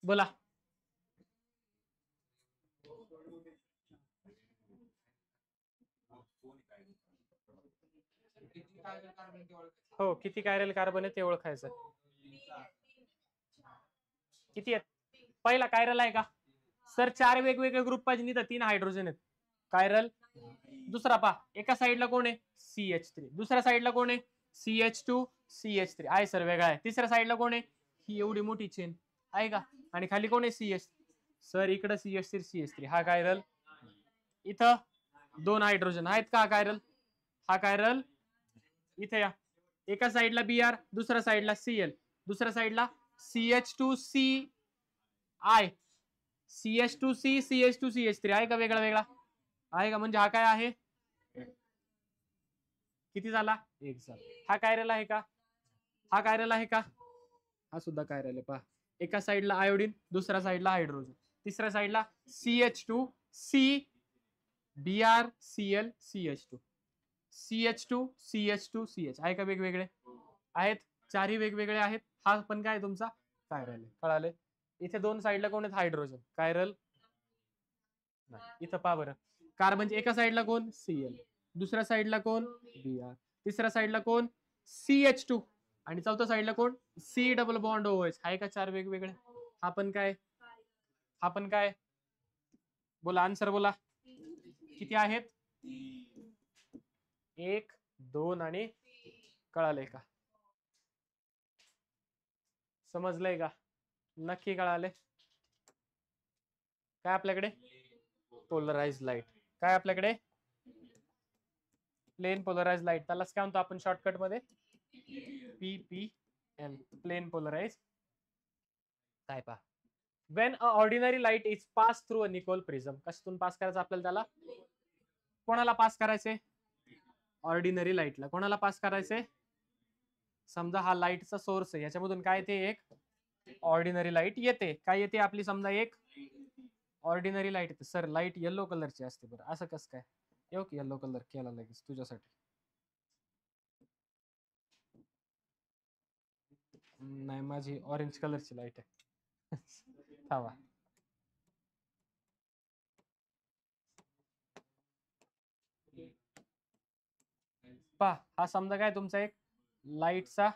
[SPEAKER 1] बोला. हो, किती कायरल कार्बन आहे ते ओळखायचं. किती आहेत, पहिला कायरल आहे का सर, 4 वेगवेगळे ग्रुप पाहिजे, तर 3 हायड्रोजन आहेत कायरल. दुसरा पा, एका साईडला कोण आहे CH3, दुसऱ्या साईडला कोण आहे CH2 CH3, आहे सर वेगळा आहे. तिसऱ्या साईडला कोण आहे, ही एवढी मोठी चेन आहे का, आणि खाली कोण आहे CH, सर इकडे CH3 CH3, हा कायरल. इथं 2 हायड्रोजन आहेत का, कायरल, हा कायरल. इथे या, एका साईडला Br, दुसऱ्या साईडला Cl, दुसऱ्या साईडला CH2C I, CH2C CH2 CH3, आहे का वेगळा वेगळा, आहे का, म्हणजे हा काय आहे, किती झाला, एक झाला. हा कायरल आहे का, हा कायरल आहे का, हा सुद्धा कायरल आहे. पहा, एका साईडला आयोडीन, दुसऱ्या साईडला हायड्रोजन, तिसऱ्या साईडला CH2 C Br Cl CH2 CH2 CH2 CH, आहे का वेगवेगळे आहेत, 4ही वेगवेगळे आहेत. हा पण काय तुमचा कायरल आहे, कळाले. इथे 2 साईडला कोण आहेत हायड्रोजन, कायरल नाही. इथं पहा बरं, कार्बनच्या एका साईडला कोण Cl, दुसऱ्या साईडला कोण Br, तिसऱ्या साईडला कोण CH2, आणि चौथ्या साईडला कोण C डबल बॉन्ड OH, आहे का 4 वेगवेगळे. हा पण काय, हा पण काय, बोला आन्सर बोला, किती आहेत, 1 2 आणि, कळालंय का, समजलंय का, नक्की कळाले. काय आपल्याकडे पोलराइज लाईट, काय आपल्याकडे प्लेन पोलराइज लाईट, त्यालाच काय म्हणतो आपण शॉर्टकट मध्ये PPL, प्लेन पोलराइज. काय पहा, when a ordinary light is pass through a Nicol prism, कशातून पास करायचं आपल्याला, त्याला कोणाला पास करायचे, ऑर्डिनरी लाईटला. कोणाला पास करायचे, समजा हा लाईटचा सोर्स आहे, याच्यामधून काय ते एक ऑर्डिनरी लाईट येते, काय येते आपली, समजा एक ऑर्डिनरी लाईट येते. सर लाईट येलो कलरची असते, बरं असं कसं काय, येलो कलर केला लगेच तुझ्यासाठी, नाही माझी ऑरेंज कलरची लाईट आहे. थांबा, पहा हा समजा काय तुमचा एक लाईटचा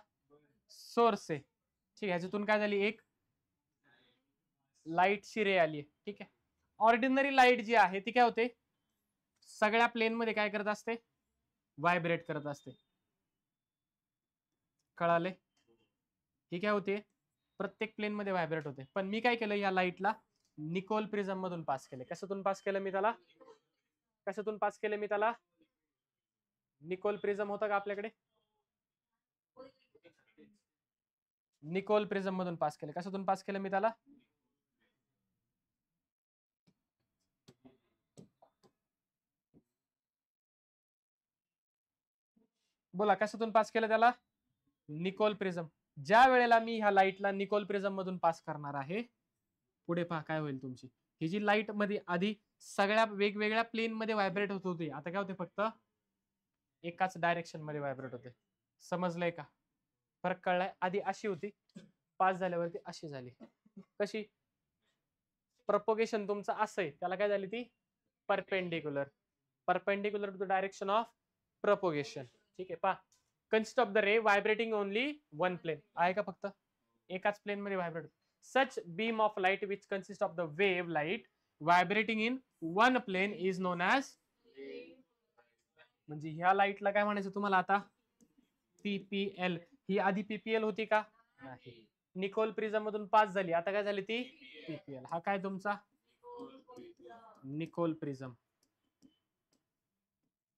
[SPEAKER 1] सोर्स आहे, ठीक आहे, ह्याच्यातून काय झाली, एक लाईटची रे आली, ठीक आहे. ऑर्डिनरी लाईट जी आहे ती काय होते, सगळ्या प्लेन मध्ये काय करत असते, व्हायब्रेट करत असते, कळाले. ही काय होते, प्रत्येक प्लेन मध्ये व्हायब्रेट होते. पण मी काय केलं, या लाईटला निकोल प्रिझम मधून पास केले. कशातून पास केलं मी त्याला? कशातून पास केले मी त्याला? निकोल प्रिझम होता का आपल्याकडे? निकोल प्रिझम मधून पास केले. कशातून पास केलं मी त्याला? बोला, कशातून पास केलं त्याला? Nicol prism. ज्या वेळेला मी ह्या लाईटला निकोल प्रिझम मधून पास करणार आहे, पुढे पहा काय होईल तुमची. ही जी लाईट मध्ये आधी सगळ्या वेगवेगळ्या प्लेन मध्ये व्हायब्रेट होत होती, आता काय होते? फक्त एकाच डायरेक्शन मध्ये व्हायब्रेट होते. समजलंय का? फरक कळलाय? आधी अशी होती, पास झाल्यावरती अशी झाली. कशी? प्रपोगेशन तुमचं असं आहे, त्याला काय झाली ती? Perpendicular. Perpendicular to the direction of propagation. ठीक आहे, पहा. Consist of the ray vibrating only one plane. आहे का फक्त एकाच प्लेन मध्ये vibrate? Such beam of light which consist of the wave light vibrating in one plane is known as. म्हणजे ह्या लाईटला काय म्हणायचं तुम्हाला आता? पीपीएल. ही आधी पीपीएल होती का? नाही. निकोल प्रिझम मधून पास झाली, आता काय झाली ती? पीपीएल. हा काय तुमचा? Nicol prism.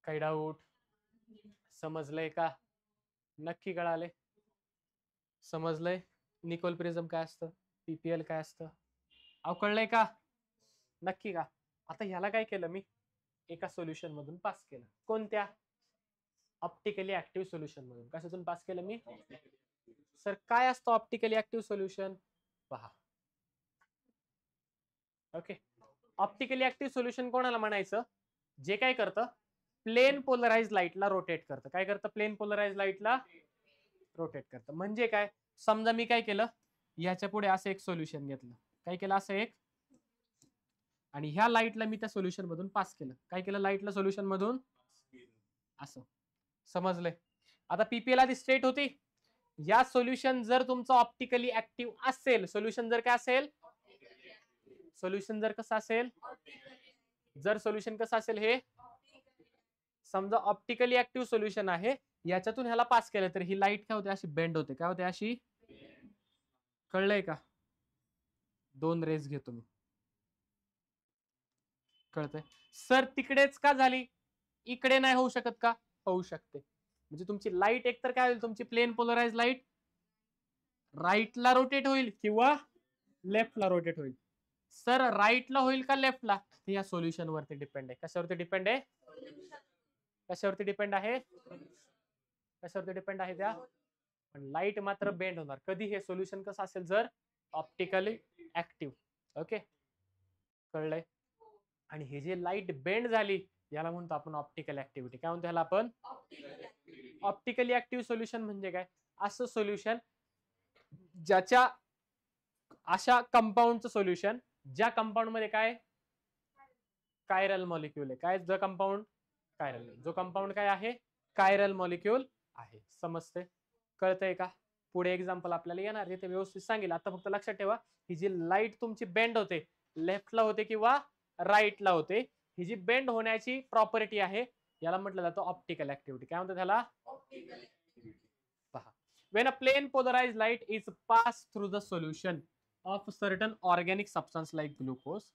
[SPEAKER 1] काही डाऊट? समजलंय का? नक्की कळाले? समजलंय निकोल प्रिझम काय असतं, पीपीएल काय असतं? अहो कळलंय का? नक्की का? आता ह्याला काय केलं मी? एका सोल्युशन मधून पास केलं. कोणत्या? ऑप्टिकली ऍक्टिव्ह सोल्युशन मधून. कशातून पास केलं मी? सर काय असतं ऑप्टिकली ऍक्टिव्ह सोल्युशन? पहा. ओके, ऑप्टिकली ऍक्टिव्ह सोल्युशन कोणाला म्हणायचं? जे काय करतं, प्लेन पोलराइज लाईटला रोटेट करतं. काय करतं? प्लेन पोलराइज लाईटला रोटेट करतं. म्हणजे काय? समजा मी काय केलं, ह्याच्या पुढे असं एक सोल्युशन घेतलं. काय केलं? असं एक. आणि ह्या लाईटला मी त्या सोल्युशन मधून पास केलं. काय केलं? लाईटला सोल्युशन मधून असं. समजलंय? आता पीपीएल आधी स्ट्रेट होती. या सोल्युशन जर तुमचं ऑप्टिकली ऍक्टिव्ह असेल, सोल्युशन जर काय असेल? सोल्युशन जर कसं असेल? जर सोल्युशन कसं असेल? हे समजा ऑप्टिकली ऍक्टिव्ह सोल्युशन आहे, याच्यातून ह्याला पास केलं तर ही लाईट काय होते? अशी बेंड होते. काय होते? अशी. कळलंय का? दोन रेज घेतो मी. कळतंय? सर तिकडेच का झाली, इकडे नाही होऊ शकत का? होऊ शकते. म्हणजे तुमची लाईट एकतर काय होईल? तुमची प्लेन पोलराइज लाईट राईटला रोटेट होईल किंवा लेफ्टला रोटेट होईल. सर राईटला होईल का लेफ्टला? हे या सोल्युशन वरती डिपेंड आहे. कशावरती डिपेंड आहे? कशावरती डिपेंड आहे? कशावरती डिपेंड आहे त्या? पण लाईट मात्र बेंड होणार. कधी? हे सोल्युशन कसं असेल? जर ऑप्टिकली ऍक्टिव्ह. ओके, कळलंय? आणि हे जे लाईट बेंड झाली, याला म्हणतो आपण ऑप्टिकल ऍक्टिव्हिटी. काय म्हणतो ह्याला आपण? ऑप्टिकली ऍक्टिव्ह सोल्युशन म्हणजे काय? असं सोल्युशन ज्याच्या अशा कंपाऊंडचं सोल्युशन, ज्या कंपाऊंड मध्ये काय? कायरल मॉलिक्यूल आहे. काय? जो कंपाऊंड कायरल. जो कंपाऊंड काय आहे? कायरल मॉलिक्यूल आहे. समजते? कळतंय का? पुढे एक्झाम्पल आपल्याला येणार आहे, ते व्यवस्थित सांगेल. आता फक्त लक्षात ठेवा, ही जी लाईट तुमची बेंड होते, लेफ्टला होते किंवा राईटला होते, ही जी बेंड होण्याची प्रॉपर्टी आहे, याला म्हटलं जातं ऑप्टिकल ऍक्टिव्हिटी. काय म्हणतात त्याला? पहा. When a plane polarized light is passed through the solution of certain organic substance like glucose,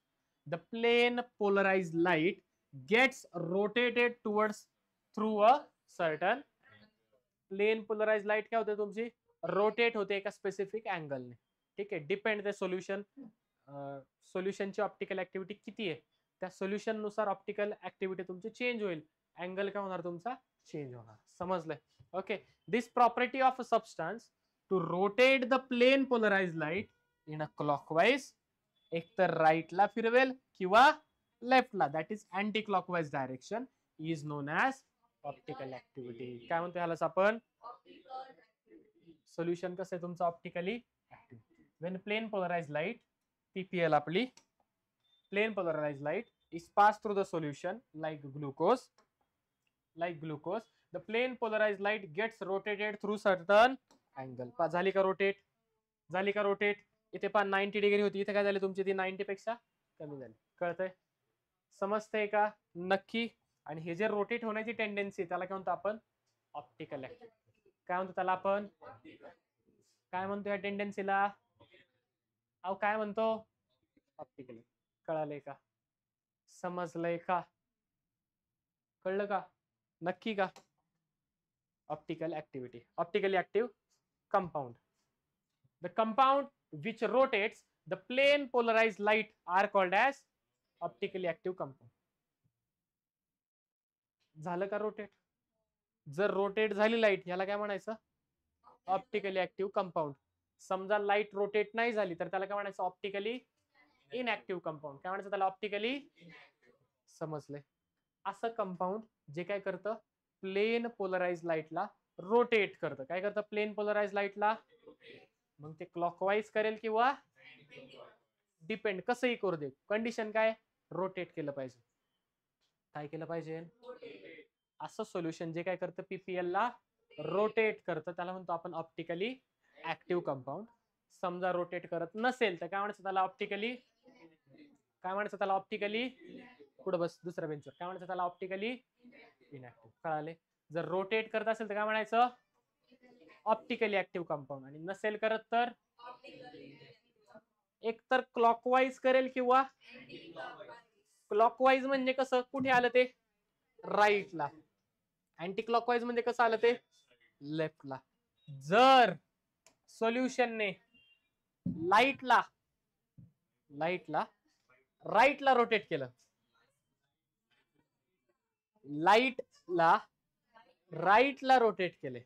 [SPEAKER 1] the plane polarized light gets rotated towards through a certain. Plane polarise light काय होते तुमची? Rotate होते एका specific अँगलने. ठीक आहे, depend the solution. सोल्युशनची optical activity किती आहे, त्या सोल्युशन नुसार ऑप्टिकल ऍक्टिव्हिटी तुमची चेंज होईल. अँगल काय होणार तुमचा? चेंज होणार. समजलंय? Okay. This property of a substance to rotate the plane polarise light in a clockwise, एक तर राईटला फिरवेल किंवा लेफ्टला, that is anti clockwise direction, is known as optical activity. काय म्हणतो ह्यालाच आपण? सोल्युशन कसं आहे तुमचं? Optically active. When plain polarise light, PPL आपली, plane polarise light is passed through the solution like glucose, the plane polarized light gets rotated through certain angle. झाली का रोटेट? झाली का रोटेट? इथे पहा 90 डिग्री होती, इथे काय झाली तुमची? ती 90 पेक्षा कमी झाली. कळतंय? समजतंय का? नक्की. आणि हे जे रोटेट होण्याची टेंडेन्सी, त्याला काय म्हणतो आपण? Optical activity. काय म्हणतो त्याला आपण? काय म्हणतो या टेंडेन्सीला? अहो काय म्हणतो? ऑप्टिकली. कळालंय का? समजलंय का? कळलं का? नक्की का? Optical activity. Optically active compound. The compound which rotates the plane polarised light are called as optically active compound. झालं का रोटेट? जर रोटेट झाली लाईट याला काय म्हणायचं? Optically active compound. समजा लाईट रोटेट नाही झाली तर त्याला काय म्हणायचं? Optically inactive compound. काय म्हणायचं त्याला? ऑप्टिकली. समजले? असं कंपाऊंड जे काय करतं, प्लेन पोलराइज लाईटला रोटेट करतं. काय करतं? प्लेन पोलराइज लाईटला. मग ते क्लॉकवाईज करेल किंवा डिपेंड, कसंही करू दे. कंडिशन काय? रोटेट केलं पाहिजे. काय केलं पाहिजे? असं सोल्युशन जे काय करतं पीपीएल ला रोटेट करतं त्याला म्हणतो आपण ऑप्टिकली ऍक्टिव्ह कंपाऊंड. समजा रोटेट करत नसेल तर काय म्हणायचं त्याला? ऑप्टिकली. काय म्हणायचं त्याला? ऑप्टिकली. पुढे बस दुसऱ्या बेंचवर. काय म्हणायचं त्याला? Optically inactive. कळाले? जर रोटेट करत असेल तर काय म्हणायचं? Optically active compound. आणि नसेल करत तर एक तर क्लॉकवाईज करेल किंवा क्लॉकवाईज म्हणजे कसं? कुठे आलं ते? राईटला. अँटी क्लॉकवाईज म्हणजे कसं आलं ते? लेफ्टला. जर सोल्युशनने लाईटला राईटला रोटेट केलं, लाईटला राईटला रोटेट केले.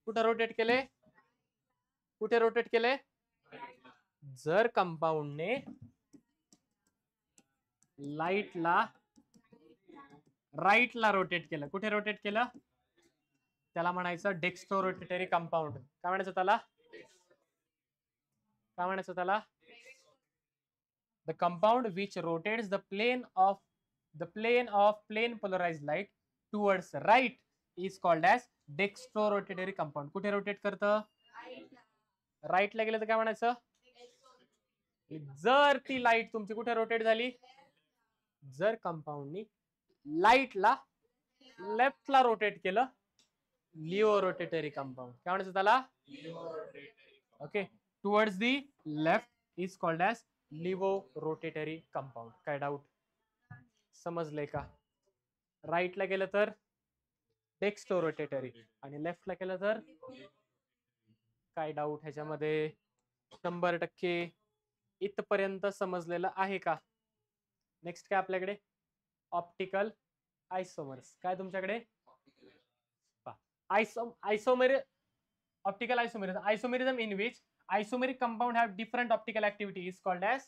[SPEAKER 1] कुठे रोटेट केले? कुठे रोटेट केले? जर कंपाऊंडने लाईटला राईटला रोटेट केलं, कुठे रोटेट केलं? त्याला म्हणायचं डेक्स्ट्रो रोटेटरी कंपाऊंड. काय म्हणायचं त्याला? काय म्हणायचं त्याला? The compound which rotates the plane of plane polarised light towards right is called as dextro rotatory compound. कुठे रोटेट करतं? राईटला गेलं तर काय म्हणायचं? जर ती लाईट तुमची कुठे रोटेट झाली? जर कंपाऊंडनी लाईटला लेफ्टला रोटेट केलं, लिओ रोटेटरी कंपाऊंड. काय म्हणायचं त्याला? Okay. Towards the left is called as laevo rotatory compound. काय डाऊट? समजलंय का? राईटला गेलं तर डेक्स्ट्रो रोटेटरी आणि लेफ्टला केलं तर काय डाऊट ह्याच्यामध्ये? 100% इथपर्यंत समजलेलं आहे का? नेक्स्ट काय आपल्याकडे? ऑप्टिकल आयसोमर्स. काय तुमच्याकडे? Optical isomerism in which isomeric compound have different optical activity is called as.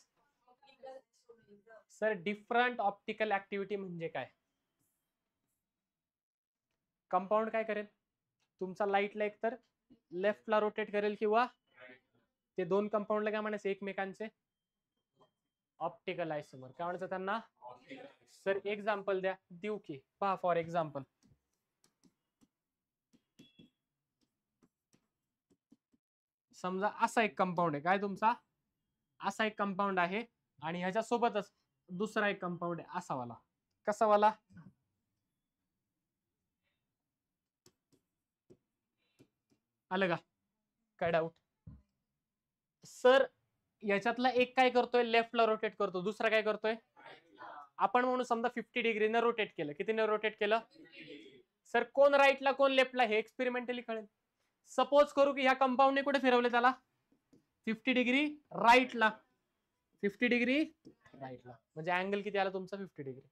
[SPEAKER 1] Sir different optical activity म्हणजे काय? कंपाऊंड काय करेल? तुमचा लाईटला एकतर लेफ्टला रोटेट करेल किंवा ते दोन कंपाऊंडला काय म्हणायचं एकमेकांचे? ऑप्टिकल आयसोमर. काय म्हणायचं त्यांना? सर एक्झाम्पल द्या. देऊ की? पहा फॉर एक्झाम्पल. समजा असा एक कंपाऊंड आहे. काय तुमचा? असा एक कंपाऊंड आहे आणि ह्याच्या सोबतच दुसरा एक कंपाऊंड आहे असा वाला. कसा वाला? आलं का? काय डाऊट? सर याच्यातला एक काय करतोय? लेफ्टला रोटेट करतो. दुसरा काय करतोय? आपण म्हणून समजा 50 डिग्रीने रोटेट केलं. कितीने रोटेट केलं? सर कोण राईटला कोण लेफ्टला हे एक्सपेरिमेंटली कळेल. सपोज करू की ह्या कंपाऊंडने कुठे फिरवले त्याला? 50 डिग्री राईटला. 50 डिग्री राईटला. म्हणजे अँगल किती आला तुमचा? 50 डिग्री.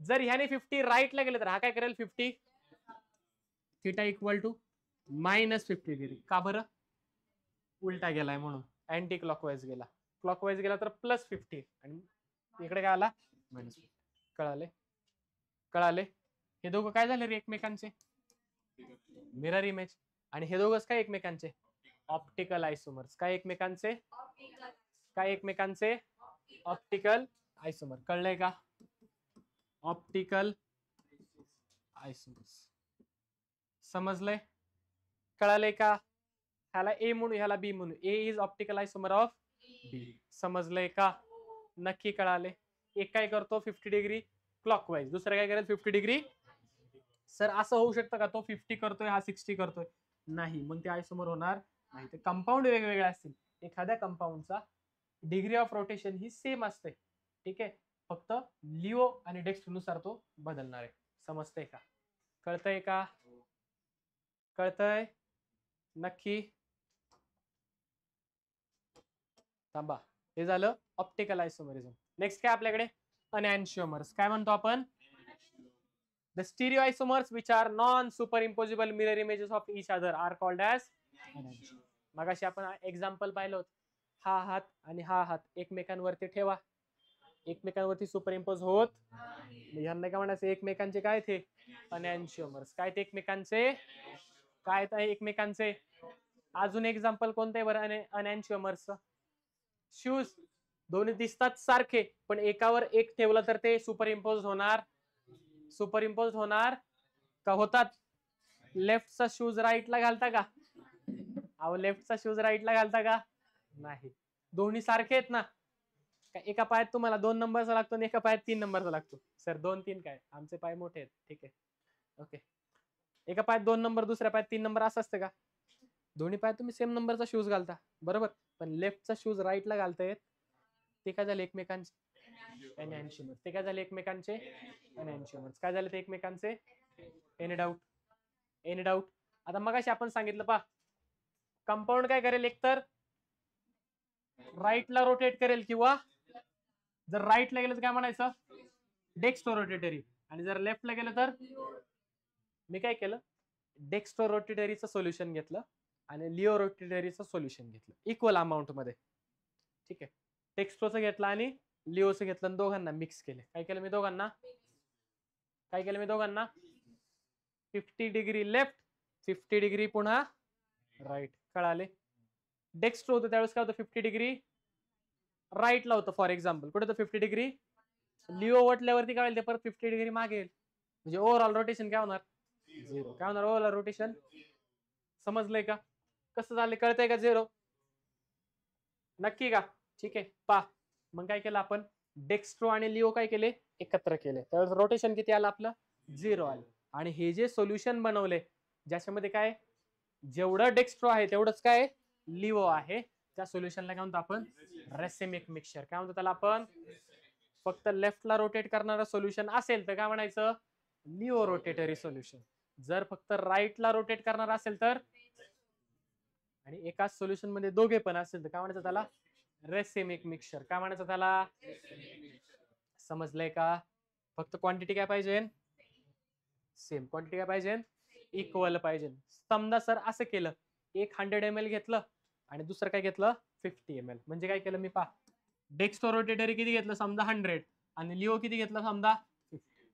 [SPEAKER 1] जर ह्याने 50 राईटला गेले तर हा काय करेल? 50 थिटा इक्वल टू -50 डिग्री. का बरं? उलटा गेलाय म्हणून. अँटी क्लॉकवाईज गेला. क्लॉकवाईज गेला तर +50 आणि इकडे काय आला? -50. कळाले? कळाले? हे दोघं काय झाले रे एकमेकांचे? Mirror image. आणि हे दोघंच काय एकमेकांचे? ऑप्टिकल आयसोमर्स. काय एकमेकांचे? काय एकमेकांचे? ऑप्टिकल आयसोमर. कळलंय का? ऑप्टिकल आयसोमर्स. समजलंय? कळालंय का? ह्याला ए म्हणू, ह्याला बी म्हणू. ए इज ऑप्टिकल आयसोमर ऑफ बी. समजलंय का? नक्की कळाले? एक काय करतो 50 डिग्री क्लॉकवाईज, दुसरा काय करेल 50 डिग्री. सर असं होऊ शकतं का तो 50 करतोय हा 60 करतोय? नाही. मग ते आयसोमर होणार नाही. ते कंपाऊंड वेगवेगळे असतील. एखाद्या कंपाऊंडचा डिग्री ऑफ रोटेशन ही सेम असते. ठीक आहे, फक्त लिओ आणि डेक्स्ट्रो नुसार तो बदलणार आहे. समजतंय का? कळतंय का? कळतंय नक्की? थांबा, हे झालं ऑप्टिकल आयसोमरिझम. नेक्स्ट काय आपल्याकडे? अनॅन्शिओमर्स. काय म्हणतो आपण? The stereo isomers which are non superimposable mirror images of each other are called as enantiomers. मगाशी आपण एक्झाम्पल पाहिलं होतं. हा हात आणि हा हात एकमेकांवरती ठेवा, एकमेकांवरती सुपरइम्पोज होत. ह्यांना काय म्हणायचं? एकमेकांचे काय ते? अनॅन्शिओमर्स. काय ते एकमेकांचे? काय ते एकमेकांचे? अजून एक्झाम्पल कोणतं आहे बरं अनॅन्शिओमर्सचं? शूज. दोन्ही दिसतात सारखे, पण एकावर एक ठेवलं तर ते सुपरइम्पोज होणार. सुपरइम्पोज होणार का होतात? लेफ्टचा शूज राईटला घालता का? अहो, लेफ्टचा शूज राईटला घालता का? नाही. दोन्ही सारखे आहेत ना? एका पायात तुम्हाला 2 नंबरचा लागतो आणि एका पायात 3 नंबरचा लागतो. सर 2-3 काय? आमचे पाय मोठे आहेत. ठीक आहे, ओके. एका पायात 2 नंबर, दुसऱ्या पायात 3 नंबर असं असतं का? दोन्ही पायात तुम्ही सेम नंबरचा शूज घालता, बरोबर. पण लेफ्टचा शूज राईटला घालतायत, ते काय झाले? एकमेकांचे अनॅन्शिओमर्स. ते काय झाले? एकमेकांचे अनॅन्शिओमर्स. काय झाले ते एकमेकांचे? Any doubt? Any doubt? आता मगाशी आपण सांगितलं पहा, कंपाऊंड काय करेल? एकतर राईटला रोटेट करेल, किंवा जर राईटला गेलं तर काय म्हणायचं? Dextro rotatory. आणि जर लेफ्टला गेलं तर? मी काय केलं? डेक्स्ट्रो रोटेटरीचं सोल्युशन घेतलं आणि लिओ रोटेटरीचं सोल्युशन घेतलं इक्वल अमाऊंट मध्ये. ठीक आहे, डेक्स्ट्रोचं घेतलं आणि लिओचं घेतलं आणि दोघांना मिक्स केले. काय केलं मी दोघांना? काय केलं मी दोघांना? 50 डिग्री लेफ्ट, 50 डिग्री पुन्हा राईट. कळाले? डेक्स्ट्रो होतं त्यावेळेस काय होतं? 50 डिग्री राईटला होतं फॉर एक्झाम्पल. कुठे होतं? 50 डिग्री. लिओ वटल्यावरती काय होईल? ते परत 50 डिग्री मागे येईल. म्हणजे ओव्हरऑल रोटेशन काय होणार? 0. काय होणार ओव्हरऑल रोटेशन? समजलंय का? कसं झालं? कळतंय का? 0 नक्की का? ठीक आहे, पा. मग काय केलं आपण? डेक्स्ट्रो आणि लिओ काय केले? एकत्र केले. त्यावेळेस रोटेशन किती आलं आपलं? 0 आलं. आणि हे जे सोल्युशन बनवले, ज्याच्यामध्ये काय जेवढं डेक्स्ट्रो आहे तेवढंच काय लिओ आहे, त्या सोल्युशनला काय म्हणतो आपण? Racemic mixture. काय म्हणतो त्याला आपण? फक्त लेफ्टला रोटेट करणारं सोल्युशन असेल तर काय म्हणायचं? Laevo rotatory solution. जर फक्त राईटला रोटेट करणार असेल तर, आणि एकाच सोल्युशन मध्ये दोघे पण असेल तर काय म्हणायचं त्याला? Racemic mixture. काय म्हणायचं त्याला? समजलंय का? फक्त क्वांटिटी काय पाहिजे? सेम. क्वांटिटी काय पाहिजे? इक्वल पाहिजे. समजा सर असं केलं, एक 100 ml घेतलं आणि दुसरं काय घेतलं? 50 ml. म्हणजे काय केलं मी? पहा, डेक्स्ट्रो रोटेटरी किती घेतलं? समजा 100. आणि लिओ किती घेतलं? समजा 50.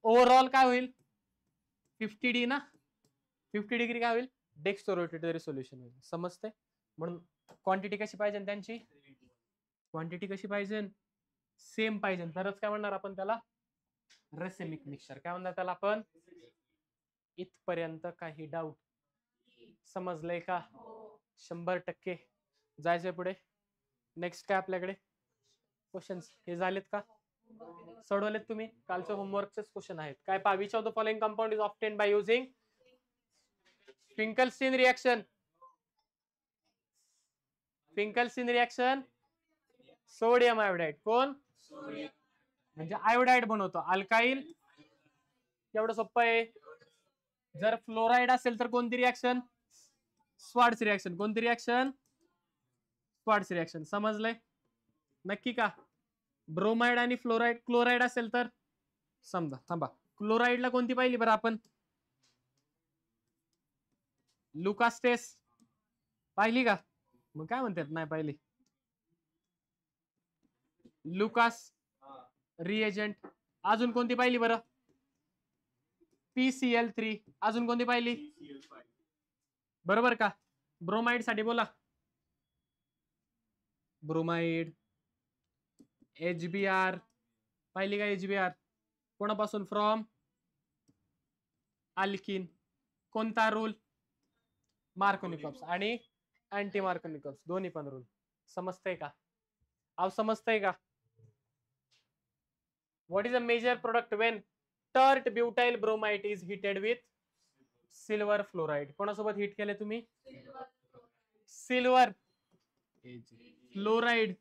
[SPEAKER 1] ओव्हरऑल काय होईल? 50D ना? 50 डिग्री काय होईल? डेक्स्ट्रो रोटेटरी सोल्युशन होईल. समजते? म्हणून क्वांटिटी कशी पाहिजे त्यांची? क्वांटिटी कशी पाहिजे? सेम पाहिजे. तरच काय म्हणणार आपण त्याला? Racemic mixture. काय म्हणणार त्याला आपण? इथपर्यंत काही डाऊट? समजलंय का? 100%. जायचंय पुढे. नेक्स्ट काय आपल्याकडे? क्वेश्चन्स हे झालेत का? सोडवलेत तुम्ही? कालच्या होमवर्कचेच क्वेश्चन आहेत. काय? पहा, which of the following compound is obtained by using Finkelstein reaction? Finkelstein reaction sodium iodide. कोण? म्हणजे आयोडाइड बनवतो. अल्काईल एवढं सोपं आहे. जर फ्लोराइड असेल तर कोणती रिएक्शन? Swarts reaction. कोणती रिएक्शन? Swarts reaction. समजलंय नक्की का? ब्रोमाइड आणि फ्लोराइड क्लोराइड असेल तर? समजा, थांबा, क्लोराइडला कोणती पाहिली बरं आपण? लुकास टेस्ट पाहिली का? मग काय म्हणतात नाही पाहिली? Lucas reagent. अजून कोणती पाहिली बरं? PCl3. अजून कोणती पाहिली? बरोबर का? ब्रोमाइड साठी बोला. ब्रोमाइड, HBr पाहिली का? HBr कोणापासून? From alkyne. कोणता रूल? मार्कोनिकॉप्स आणि अँटी मार्कोनिकॉप्स दोन्ही पण रूल. समजतंय का? अहो समजतंय का? What is a major product when tert butyl bromide is heated with silver fluoride? कोणासोबत हिट केले तुम्ही? सिल्वर. फ्लोराईड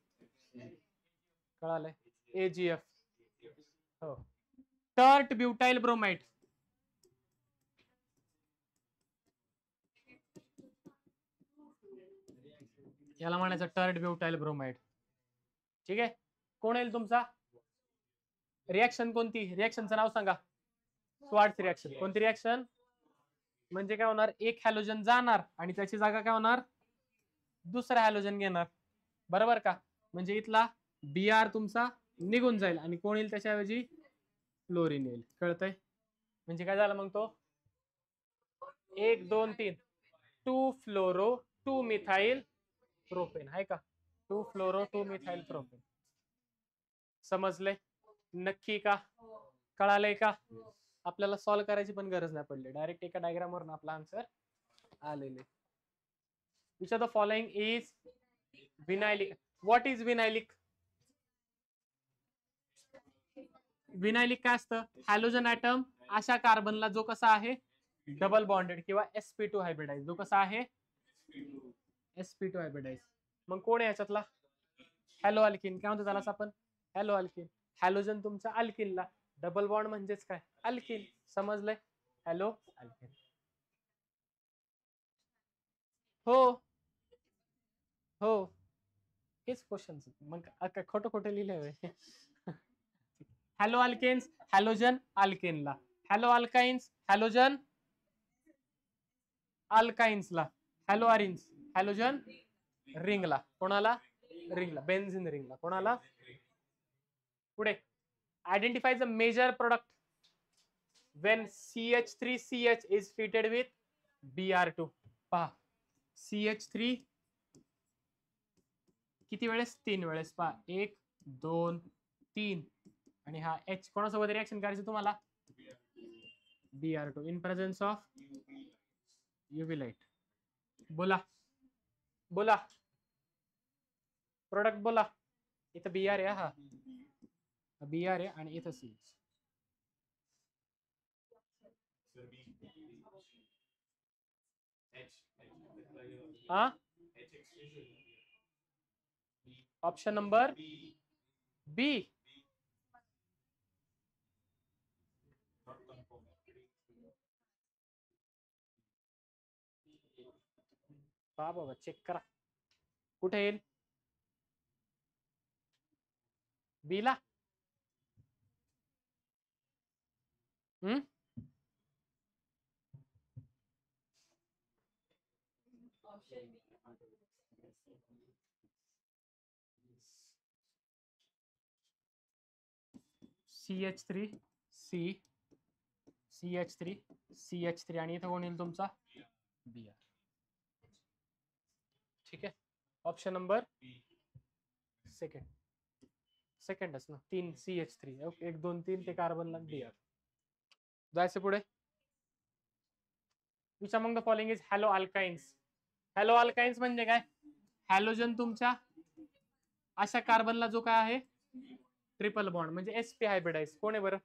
[SPEAKER 1] कळालंय, AgF. हो. टर्ट ब्युटाइल ब्रोमाइड, याला म्हणायचं टर्ट ब्युटाइल ब्रोमाइड. ठीक आहे. कोण येईल तुमचा? रिॲक्शन कोणती? रिॲक्शनचं नाव सांगा. Swarts reaction. कोणती रिॲक्शन? म्हणजे काय होणार, एक हॅलोजन जाणार आणि त्याची जागा काय होणार, दुसरा हॅलोजन घेणार. बरोबर का? म्हणजे इथला Br तुमचा निघून जाईल आणि कोण येईल त्याच्याऐवजी, फ्लोरीन येईल. कळतंय? म्हणजे काय झालं मग तो 1 2 3 2 फ्लोरो 2 मिथाइल प्रोपेन आहे का? 2 फ्लोरो 2 मिथाइल प्रोपेन. समजले? नक्की का? कळालंय का? आपल्याला सॉल्व्ह करायची पण गरज नाही पडली, डायरेक्ट एका डायग्राम वरून आपला आन्सर आलेले. Which of the following is vinylic? What is vinylic? Vinylic काय असतं? हॅलोजन ऍटम अशा कार्बनला जो कसा आहे डबल बॉन्डेड किंवा sp2 हायब्रिडाइज, जो कसा आहे sp2 हायब्रिडाइज. मग कोण आहे याच्यातला? Hello alkene. काय म्हणतो त्याला आपण? Hello alkene. हॅलोजन तुमचा अल्किनला, डबल बॉन्ड म्हणजेच काय, अल्किन. समजलंय? Hello alkene. हो हो, हेच क्वेश्चन. मग खोटं खोटं लिहिलंय. हॅलो अल्केन्स हॅलोजन अल्केनला, हॅलो अल्काइन्स हॅलोजन अल्काइन्सला, हॅलो अरिन्स हॅलोजन रिंगला. कोणाला? रिंगला, बेन्झिन रिंगला. कोणाला? पुढे identify the major product when CH3CH is treated with Br2. पहा, CH3 किती वेळेस? 3 वेळेस. पहा, 1 2 3 आणि हा H कोणासोबत रिएक्शन करायचं तुम्हाला? Br2 in presence of UV light. बोला बोला, प्रोडक्ट बोला. इथं Br आहे, हा Br आहे आणि इथं CH. हा, ऑप्शन नंबर बी. बाबा चेक करा कुठे येईल बी ला. CH3 C CH3 CH3 आणि इथं कोण येईल तुमचा? Br. ठीक आहे. ऑप्शन नंबर सेकंडच ना, 3 CH3. ओके, 1 2 3 ते कार्बनला Br. जायचं पुढे. Which among the following is hello alkynes? Hello alkynes म्हणजे काय? हॅलोजन तुमच्या अशा कार्बनला जो काय आहे ट्रिपल बॉन्ड म्हणजे sp हायब्रिडाइज. कोण आहे बरं?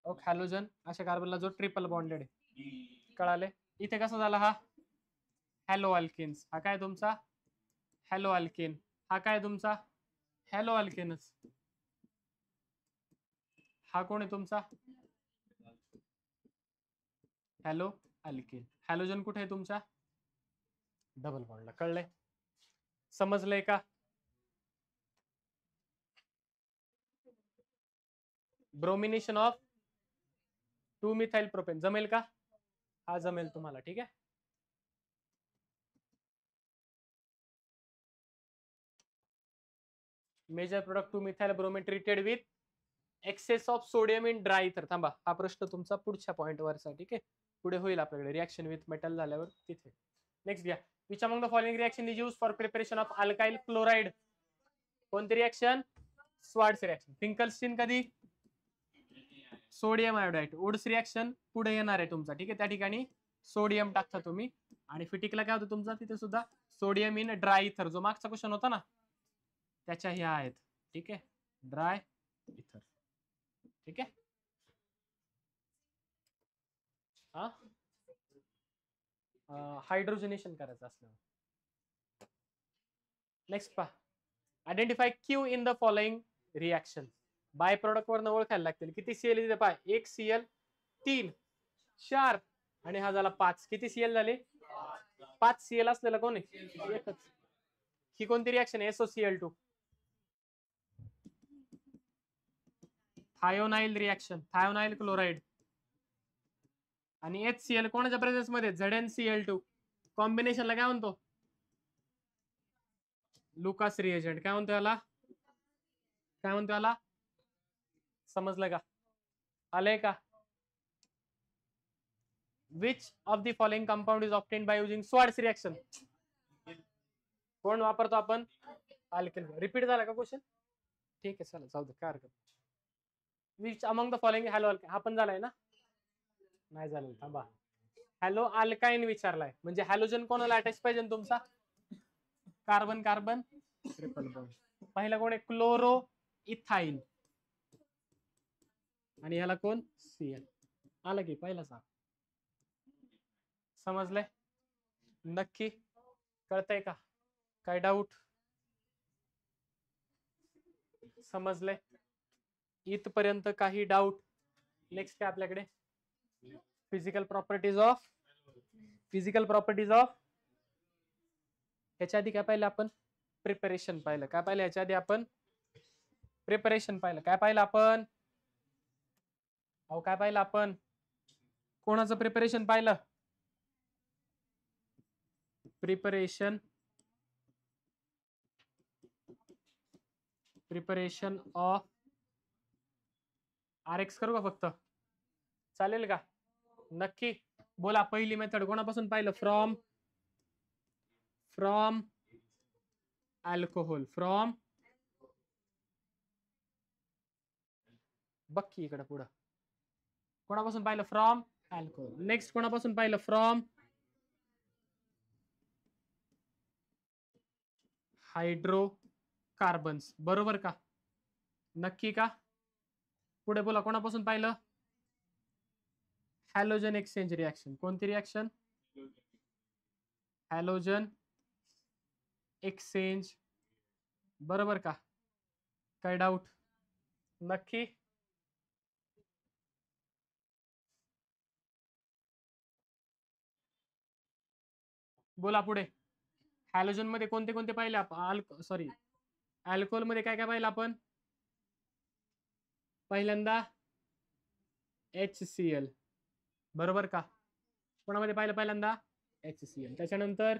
[SPEAKER 1] ओके, हॅलोजन अशा कार्बनला जो ट्रिपल बॉन्डेड आहे. कळाले? इथे कसं झाला हा हॅलो अल्केन्स, हा काय तुमचा हॅलो अल्केन, हा काय तुमचा हॅलो अल्केनच. हा कोण आहे तुमचा हॅलो अल्केन. हॅलोजन कुठे आहे तुमचा डबल बॉन्डला. कळलंय? समजलंय का? ब्रोमिनेशन ऑफ 2 मिथाइल प्रोपेन जमेल का? हा जमेल तुम्हाला. ठीक आहे. Major product 2 methyl bromane treated with excess of sodium in dry ether. थांबा, हा प्रश्न तुमचा पुढच्या पॉइंट वरचा. ठीक आहे, पुढे होईल आपल्याकडे रिएक्शन विथ मेटल झाल्यावर तिथे. नेक्स्ट घ्या. Which among the following reaction is use for preparation of alkyl chloride? कोणती रिएक्शन? Swarts reaction. फिंकलस्टीन कधी? Sodium iodide. वुड्स रिएक्शन पुढे येणार आहे तुमचा. ठीक आहे, त्या ठिकाणी सोडियम टाकता तुम्ही. आणि फिटिकला काय होतं तुमचा तिथे सुद्धा सोडियम इन ड्राय इथर, जो मागचा क्वेश्चन होता ना त्याच्या ह्या आहेत. ठीक आहे, ड्राय इथर. ठीक आहे. हा, हायड्रोजनेशन करायचं असल्यावर नेक्स्ट पहा, identify Q in the following reaction. By product वरनं ओळखायला लागतील. किती सीएल इथे पाय, 1 सीएल, 3, 4 आणि हा झाला 5. किती सीएल झाले? 5 सीएल असलेला कोण आहे? एकच. ही कोणती रिॲक्शन आहे? SOCl2. Thionyl reaction, thionyl chloride. आणि HCl कोणाच्या प्रेझेन्स मध्ये? ZnCl2. कॉम्बिनेशनला काय म्हणतो? Lucas reagent. काय म्हणतो याला? काय म्हणतो याला? समजलं का? आलंय का? Which of the following compound is obtained by using Swarts reaction? कोण वापरतो आपण? अल्केन. रिपीट झाला का क्वेश्चन? ठीक आहे, चला जाऊ दे, काय हरकत. Which among the following hello alkyne. हा पण झालाय ना? नाही झालं, थांबा. हॅलो अल्काइन विचारलाय, म्हणजे हॅलोजन कोणाला अटॅच पाहिजे तुमचा? Carbon carbon triple bond. पहिला कोण आहे? Chloro ethyl. आणि ह्याला कोण? Cl. आलं की पहिला सांग. समजलंय? नक्की कळतंय का? काय डाऊट? समजलंय? इथपर्यंत काही डाऊट? नेक्स्ट काय आपल्याकडे? फिजिकल प्रॉपर्टीज ऑफ ह्याच्या आधी काय पाहिलं आपण? प्रिपरेशन पाहिलं. काय पाहिलं ह्याच्या आधी आपण? प्रिपरेशन पाहिलं. काय पाहिलं आपण? अहो काय पाहिलं आपण? कोणाचं प्रिपरेशन पाहिलं? प्रिपरेशन ऑफ RX करू का फक्त? चालेल का? नक्की बोला. पहिली मेथड कोणापासून पाहिलं? From alcohol. फ्रॉम बक्की इकडे पुढं. कोणापासून पाहिलं? From alcohol. नेक्स्ट कोणापासून पाहिलं? From hydrocarbons. बरोबर का? नक्की का? पुढे बोला, कोणापासून पाहिलं? Halogen exchange reaction. कोणती रिॲक्शन? Halogen exchange. बरोबर का? काय डाऊट? नक्की? बोला पुढे. हॅलोजन मध्ये कोणते कोणते पाहिले आपण? सॉरी, अल्कोहोल मध्ये काय काय पाहिलं आपण? पहिल्यांदा HCl. बरोबर का? कोणामध्ये पाहिलं पहिल्यांदा? HCl. त्याच्यानंतर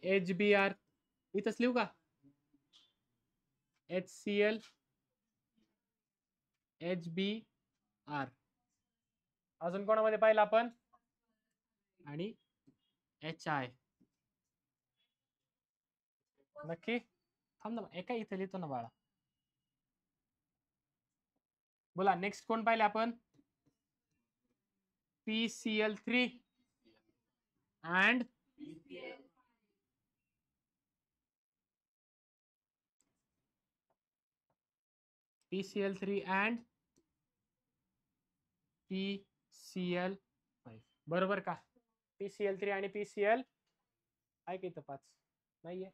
[SPEAKER 1] HBr. इथंच लिहू का? HCl, HBr. अजून कोणामध्ये पाहिलं आपण? आणि HI. नक्की? थांब ना, एका इथे लिहितो ना बाळा. बोला नेक्स्ट कोण पाहिले आपण? PCl3 and PCl3 and PCl5. बरोबर का? PCl3 आणि PCl आहे की इथं 5 नाहीये?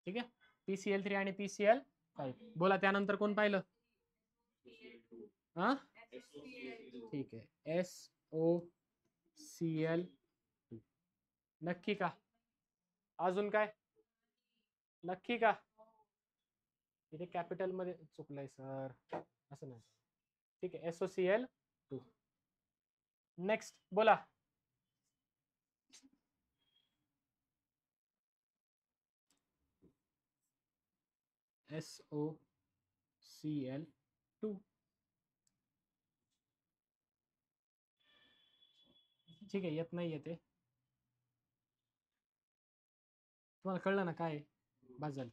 [SPEAKER 1] ठीक आहे. PCl3 आणि PCl5. बोला त्यानंतर कोण पाहिलं? हा, ठीक आहे. SOCl. नक्की का? अजून काय? नक्की का? इथे कॅपिटल मध्ये चुकलंय सर, असं नाही. ठीक आहे, SOCl2. नेक्स्ट बोला. SOCl2. ठीक आहे, येत नाही येते. तुम्हाला कळलं ना काय? बस झालं.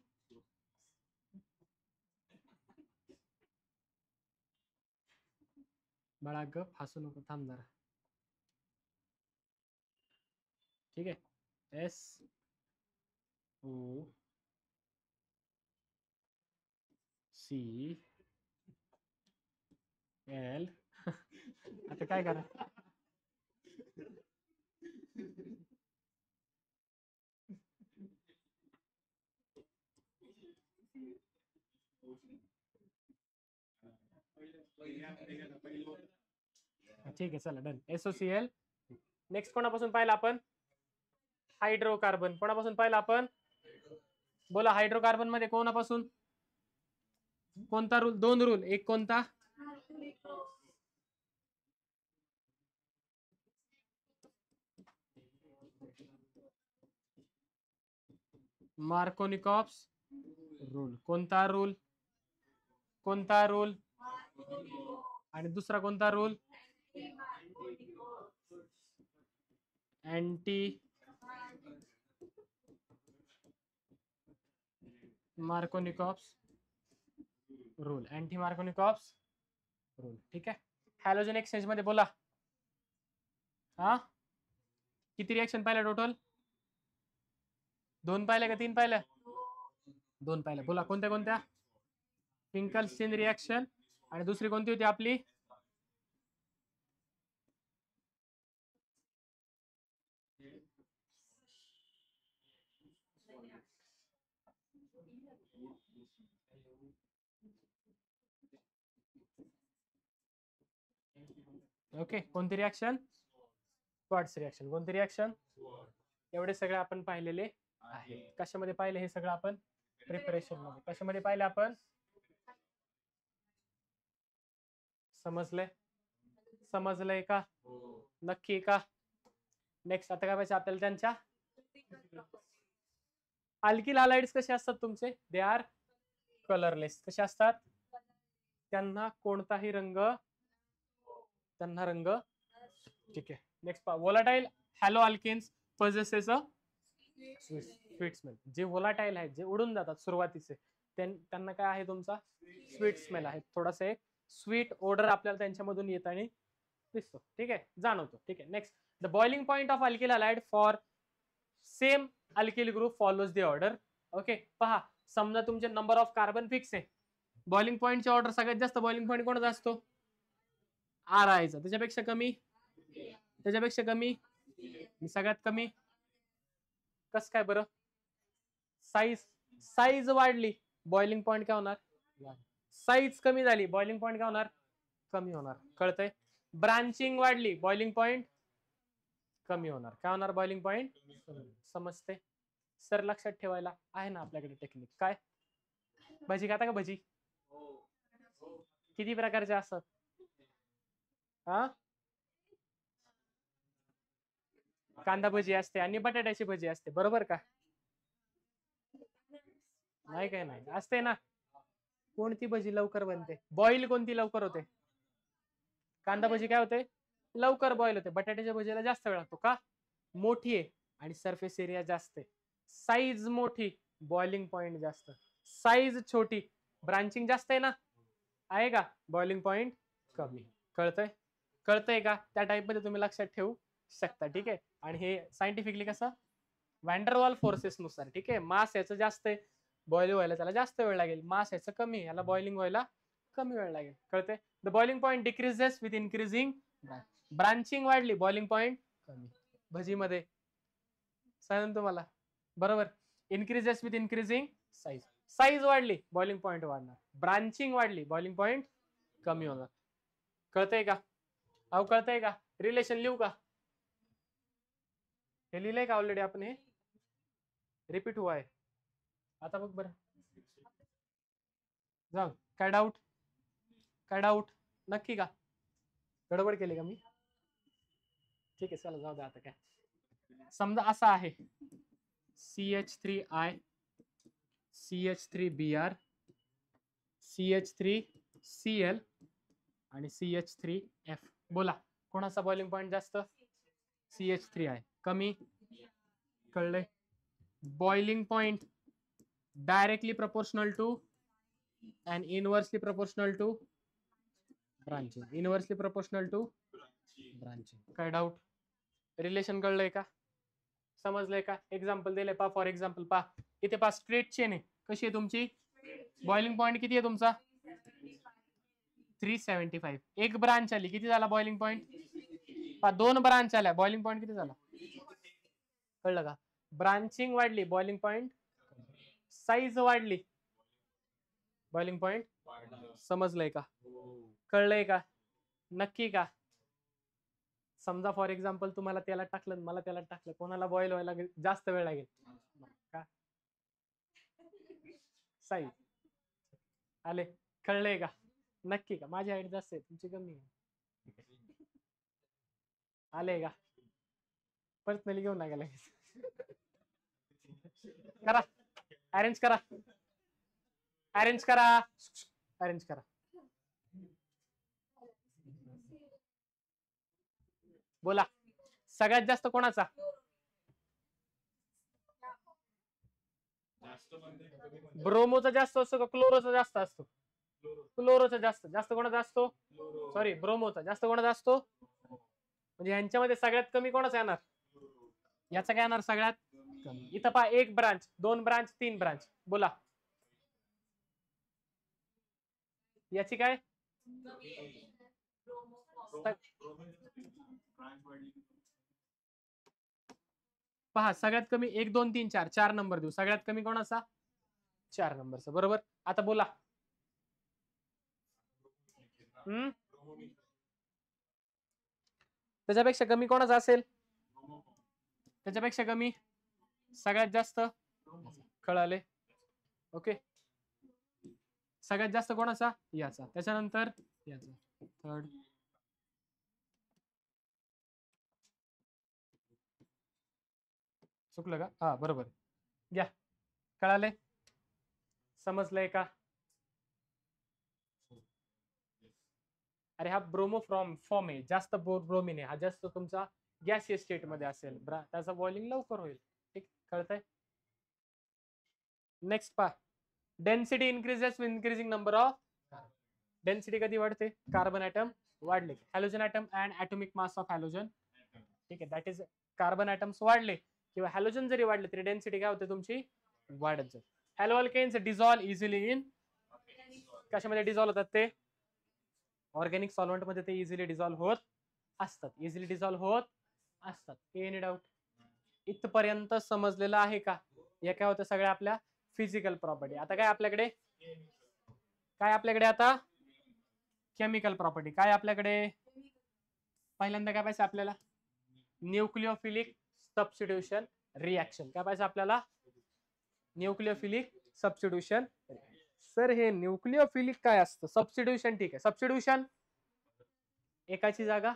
[SPEAKER 1] बाळा गप हसू नको, थांब जरा. ठीक आहे. SOCl. आता काय करा? ठीक आहे चला डन. SOCl. नेक्स्ट कोणापासून पाहिलं आपण? हायड्रोकार्बन. कोणापासून पाहिलं आपण? बोला हायड्रोकार्बन मध्ये कोणापासून? कोणता रूल? 2 रूल. एक कोणता? Markovnikov's rule. कोणता रूल? कोणता रूल? आणि दुसरा कोणता rule? Anti Markovnikov's rule. Anti Markovnikov's rule. ठीक आहे. हॅलोजन एक्सचेंज मध्ये बोला. हा किती रिएक्शन पाहिल्या टोटल? 2 पाहिल्या का 3 पाहिल्या? 2 पाहिल्या. बोला कोणत्या कोणत्या? फिंकल्स्टीन रिएक्शन आणि दुसरी कोणती होती आपली? ओके. कोणती रिएक्शन? Quartz reaction. कोणती रिएक्शन? एवढे सगळे आपण पाहिलेले आहे. कशामध्ये पाहिले हे सगळं आपण? प्रिपरेशन मध्ये. कशामध्ये पाहिले आपण? समजलंय? समजलंय का? नक्की का? नेक्स्ट आता काय पाहिजे आपल्याला? त्यांच्या अल्किल हॅलाइड्स कसे असतात तुमचे? They are colourless. कसे असतात? त्यांना कोणताही रंग, त्यांना रंग. ठीक आहे. Next volatile halo alkanes possesses a sweet smell. जे वोलाटाइल आहेत, जे उडून जातात सुरुवातीचे, त्यांना काय आहे? तुमचा स्वीट स्मेल आहे. थोडासा एक स्वीट ऑर्डर आपल्याला त्यांच्यामधून येताना दिसतो. ठीक आहे, जाणवतो. ठीक आहे. Next the boiling point of alkyl halide for same alkyl group follows the order. Okay. पहा, समजा तुमचे नंबर ऑफ कार्बन फिक्स आहे. बॉइलिंग पॉइंटची ऑर्डर सगळ्यात जास्त बॉइलिंग पॉइंट कोणाचा असतो? आर आयचा. त्याच्यापेक्षा कमी, त्याच्यापेक्षा कमी, सगळ्यात कमी. कस काय बरं? साईज, साईज वाढली, बॉइलिंग पॉइंट काय होणार? साईज कमी झाली, बॉइलिंग पॉइंट काय होणार? कमी होणार. कळतंय? ब्रांचिंग वाढली, बॉइलिंग पॉइंट कमी होणार. काय होणार? Boiling point. समजते सर? लक्षात ठेवायला आहे ना आपल्याकडे टेक्निक. काय? भजी खाता का? भजी किती प्रकारचे असतात? हा, कांदा भजी असते आणि बटाट्याची भजी असते, बरोबर का? नाही काय? नाही असते ना. कोणती भजी लवकर बनते? बॉईल कोणती लवकर होते? कांदा भजी काय होते? लवकर बॉईल होते. बटाट्याच्या भजीला जास्त वेळ लागतो. का? मोठी आहे आणि सरफेस एरिया जास्त आहे. साईज मोठी, बॉइलिंग पॉइंट जास्त. साईज छोटी, ब्रांचिंग जास्त आहे ना, आहे का? बॉइलिंग पॉइंट कमी. कळतंय? कळतंय का? त्या टाइप मध्ये तुम्ही लक्षात ठेवू शकता. ठीक आहे. आणि हे सायंटिफिकली कसं? वॅन्डरवॉल फोर्सेस नुसार. ठीक आहे. मास याचं जास्त आहे, बॉईल व्हायला त्याला जास्त वेळ लागेल. मास याचं कमी आहे, याला बॉइलिंग व्हायला कमी वेळ लागेल. कळते? The boiling point decreases with increasing branching. वाढली, बॉइलिंग पॉइंट कमी. भजीमध्ये सांगेन तुम्हाला, बरोबर? Increases with increasing size. Size वाढली, बॉइलिंग पॉइंट वाढणार. ब्रांचिंग वाढली, बॉइलिंग पॉइंट कमी होणार. कळतंय का? अहो कळतंय का? रिलेशन लिहू का? हे लिहिलंय का ऑलरेडी आपण? हे रिपीट हुआ आहे. आता बघ बरं. जाऊ. काय डाऊट? काय डाऊट? नक्की का? गडबड केली का मी? ठीक आहे, चला जाऊ दे. आता काय, समजा असा आहे CH3I, CH3Br, CH3Cl आणि CH3F. बोला कोणाचा बॉइलिंग पॉइंट जास्त? CH3I. कमी? कळले? Boiling point directly proportional to and inversely proportional to branching. Inversely proportional to branching. काय डाऊट? रिलेशन कळलंय का? समजलंय का? एक्झाम्पल दिले पा. फॉर एक्झाम्पल पा, इथे पा स्ट्रेट चेन आहे. कशी आहे तुमची? बॉइलिंग पॉइंट किती आहे तुमचा? 375. एक ब्रांच आली, किती झाला बॉइलिंग पॉइंट? 2 ब्रांच आल्या, बॉइलिंग पॉईंट किती झाला कळलं का? ब्रांचिंग वाढली, बॉइलिंग पॉईंट, साईज वाढली, बॉइलिंग पॉईंट. समजलंय का? कळलंय का? नक्की का? समजा फॉर एक्झाम्पल तुम्हाला त्याला टाकलं, मला त्याला टाकलं, कोणाला बॉईल व्हायला जास्त वेळ लागेल का? साईज आले, कळलंय का? नक्की का? माझी हाईट जास्त आहे, तुमची कमी आहे. आले का? पर्सनली घेऊन नका लगेच. करा, अरेंज करा, अरेंज करा, अरेंज करा. बोला, सगळ्यात जास्त कोणाचा? ब्रोमोचा जास्त असतो का क्लोरोचा जास्त असतो? क्लोरोचा जास्त. जास्त कोणाचा असतो? सॉरी, ब्रोमोचा जास्त कोणाचा असतो? म्हणजे यांच्यामध्ये सगळ्यात कमी कोणाचा येणार? याचा काय येणार सगळ्यात कमी? इथं पहा, 1 ब्रांच, 2 ब्रांच, 3 ब्रांच. बोला, याची काय? पहा, सगळ्यात कमी 1 2 3 4, 4 नंबर देऊ. सगळ्यात कमी कोणाचा? 4 नंबरचा. बरोबर. आता बोला, त्याच्यापेक्षा कमी कोणाचा असेल? त्याच्यापेक्षा कमी सगळ्यात जास्त. कळाले? ओके. सगळ्यात जास्त कोणाचा? याचा. त्याच्यानंतर याचा. थर्ड. चुकलं का? हा, बरोबर. घ्या, कळाले? समजलंय का? अरे हा ब्रोमो फॉर्म आहे, जास्त ब्रोमिन आहे, हा जास्त तुमचा गॅसियस स्टेट मध्ये असेल, त्याचा बॉइलिंग लवकर होईल. ठीक, कळतंय? नेक्स्ट पहा, density increases with increasing number of. Density कधी वाढते? कार्बन ॲटम वाढले. Halogen atom and atomic mass of halogen. ठीक आहे, दॅट इज कार्बन ॲटम्स वाढले किंवा हॅलोजन जरी वाढले तरी डेन्सिटी काय होते तुमची? वाढत जाते. Halo alkanes dissolve easily in. कशामध्ये डिझॉल्व होतात ते? ऑर्गॅनिक सॉल्व्हेंट मध्ये ते इझिली डिझॉल्व होत असतात. इझिली डिझॉल्व होत असतात. Any doubt? इथपर्यंत समजलेलं आहे का? या काय होतं सगळ्या आपल्या फिजिकल प्रॉपर्टी. आता काय आपल्याकडे? काय आपल्याकडे आता? Chemical property. काय आपल्याकडे? पहिल्यांदा काय पाहिजे आपल्याला? Nucleophilic substitution reaction. काय पाहिजे आपल्याला? Nucleophilic substitution. सर हे न्यूक्लिओफिलिक काय असतं? सबस्टिट्यूशन. ठीक आहे, सबस्टिट्यूशन एकाची जागा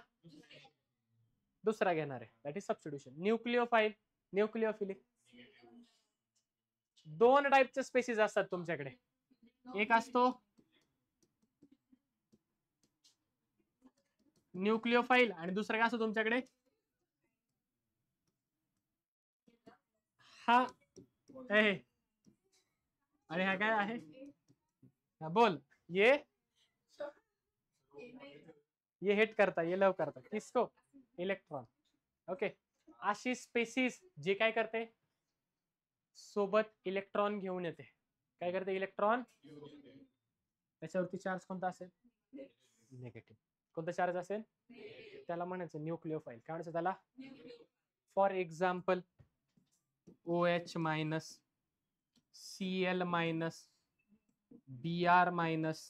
[SPEAKER 1] दुसरा घेणार आहे, दॅट इज सबस्टिट्यूशन. न्यूक्लिओफाइल, न्यूक्लिओफिलिक. 2 टाईपचे स्पेसिस असतात तुमच्याकडे. एक असतो न्यूक्लिओफाइल आणि दुसरा काय असतो तुमच्याकडे? हा अरे हा काय आहे? बोल. ये हिट करता, ये लव करता. किसको? इलेक्ट्रॉन. ओके. अशी स्पेसिस जे काय करते? सोबत इलेक्ट्रॉन घेऊन येते. काय करते? इलेक्ट्रॉन. त्याच्यावरती चार्ज कोणता असेल? निगेटिव्ह. कोणता चार्ज असेल? त्याला म्हणायचं न्यूक्लिओफाइल. काय म्हणायचं त्याला? For example OH minus, Cl minus, Br minus.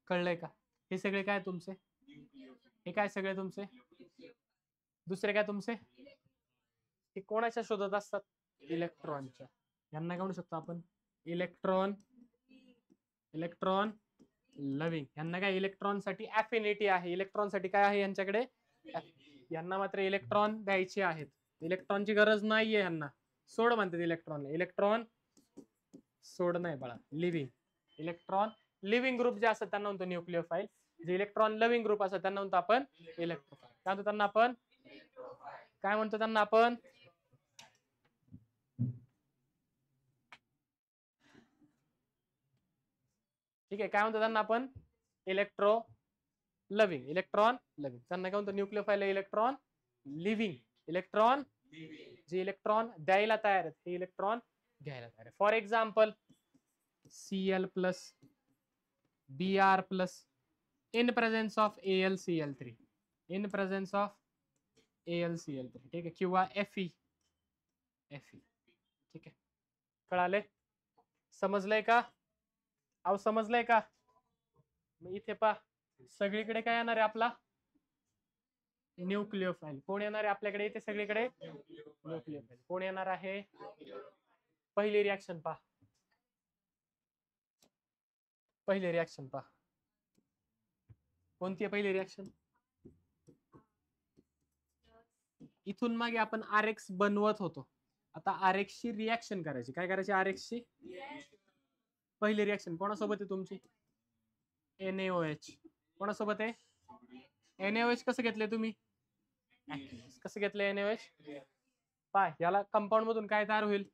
[SPEAKER 1] कळलंय का? हे सगळे काय तुमचे? हे काय सगळे तुमचे? दुसरे काय तुमचे? हे कोणाच्या शोधत असतात? इलेक्ट्रॉनच्या. यांना काय म्हणू शकतो आपण? Electron loving. यांना काय? इलेक्ट्रॉन साठी अफिनिटी आहे. इलेक्ट्रॉन साठी काय आहे यांच्याकडे? यांना मात्र इलेक्ट्रॉन द्यायचे आहेत. इलेक्ट्रॉनची गरज नाहीये यांना. सोड म्हणतात इलेक्ट्रॉनला. इलेक्ट्रॉन सोड नाही बाळा, लिव्हिंग. इलेक्ट्रॉन लिव्हिंग ग्रुप जे असतात त्यांना म्हणतो न्यूक्लिओफाइल. जे इलेक्ट्रॉन लविंग ग्रुप असतात त्यांना म्हणतो आपण इलेक्ट्रोफाइल. काय म्हणतो त्यांना आपण? काय म्हणतो त्यांना आपण? ठीक आहे, काय म्हणतो त्यांना आपण? Electro loving. Electron loving. त्यांना काय म्हणतो? न्यूक्लिओफाइल इलेक्ट्रॉन लिव्हिंग. इलेक्ट्रॉन जे इलेक्ट्रॉन द्यायला तयार आहेत, हे इलेक्ट्रॉन घ्यायला तयार आहे. For example Cl plus Br plus in presence of AlCl3, in presence of AlCl3 ठीक आहे, किंवा Fe. ठीक आहे, कळाले? समजलंय का? अहो समजलंय का? मग इथे पा सगळीकडे काय येणार आहे आपला न्यूक्लिओफाइल. कोण येणार आहे आपल्याकडे इथे सगळीकडे? न्यूक्लिओफाइल. कोण येणार आहे? पहिली रिॲक्शन पा, पहिली रिॲक्शन पा, कोणती आहे पहिली रिॲक्शन? इथून मागे आपण RX बनवत होतो, आता RX ची रिॲक्शन करायची. काय करायची? RX ची पहिली रिॲक्शन कोणासोबत आहे तुमची? NaOH. कोणासोबत आहे? NaOH. कसं घेतले तुम्ही? कसं घेतले NaOH? पाय याला कंपाऊंड मधून काय तयार होईल?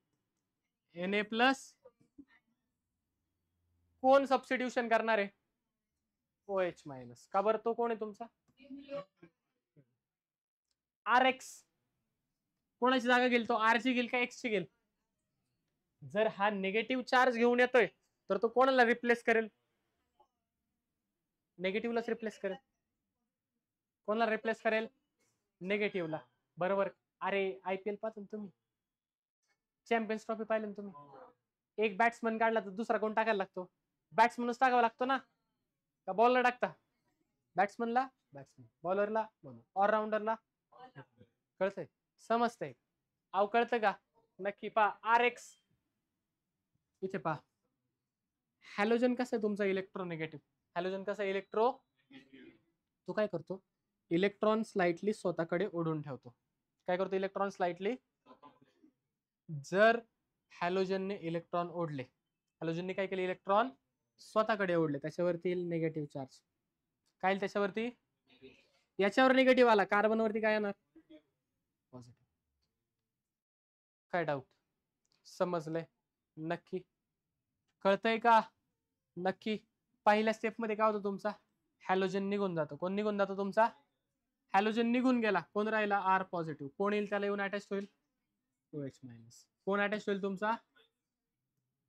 [SPEAKER 1] Na प्लस कोण सबस्टिट्यूशन करणार आहे? OH minus. का बरं? तो कोण आहे तुमचा? RX. कोणाची जागा घेईल तो? R ची घेईल का X ची घेईल? जर हा निगेटिव्ह चार्ज घेऊन येतोय तर तो कोणाला रिप्लेस करेल? निगेटिव्हलाच रिप्लेस करेल. कोणाला रिप्लेस करेल? निगेटिव्हला. बरोबर. अरे IPL पाहतो तुम्ही, चॅम्पियन्स ट्रॉफी पाहिलं ना तुम्ही? एक बॅट्समन काढला तर दुसरा कोण टाकायला लागतो? बॅट्समनच टाकावा लागतो ना, का बॉलर टाकता? बॅट्समनला बॅट्समन, बॉलरला बॉलर, ऑलराऊंडरला. कळतंय? समजतंय? अहो कळतं का? नक्की पा. RX इथे पा. हॅलोजन कसं आहे तुमचा? इलेक्ट्रोनेगेटिव्ह. हॅलोजन कसं आहे? इलेक्ट्रो. तो काय करतो? इलेक्ट्रॉन स्लाइटली स्वतःकडे ओढून ठेवतो. काय करतो? Electron slightly. जर हॅलोजनने इलेक्ट्रॉन ओढले, हॅलोजनने काय केले? इलेक्ट्रॉन स्वतःकडे ओढले, त्याच्यावरती येईल निगेटिव्ह चार्ज. काय येईल त्याच्यावरती? याच्यावर निगेटिव्ह आला, कार्बनवरती काय येणार? पॉझिटिव्ह. काय डाऊट? समजलंय? नक्की कळतंय का? नक्की. पहिल्या स्टेप मध्ये काय होतं तुमचा? हॅलोजन निघून जातो. कोण निघून जातो तुमचा? हॅलोजन निघून गेला, कोण राहिला? R positive. कोण येईल त्याला येऊन अटॅच होईल? OH minus. कोण अटॅच होईल तुमचा?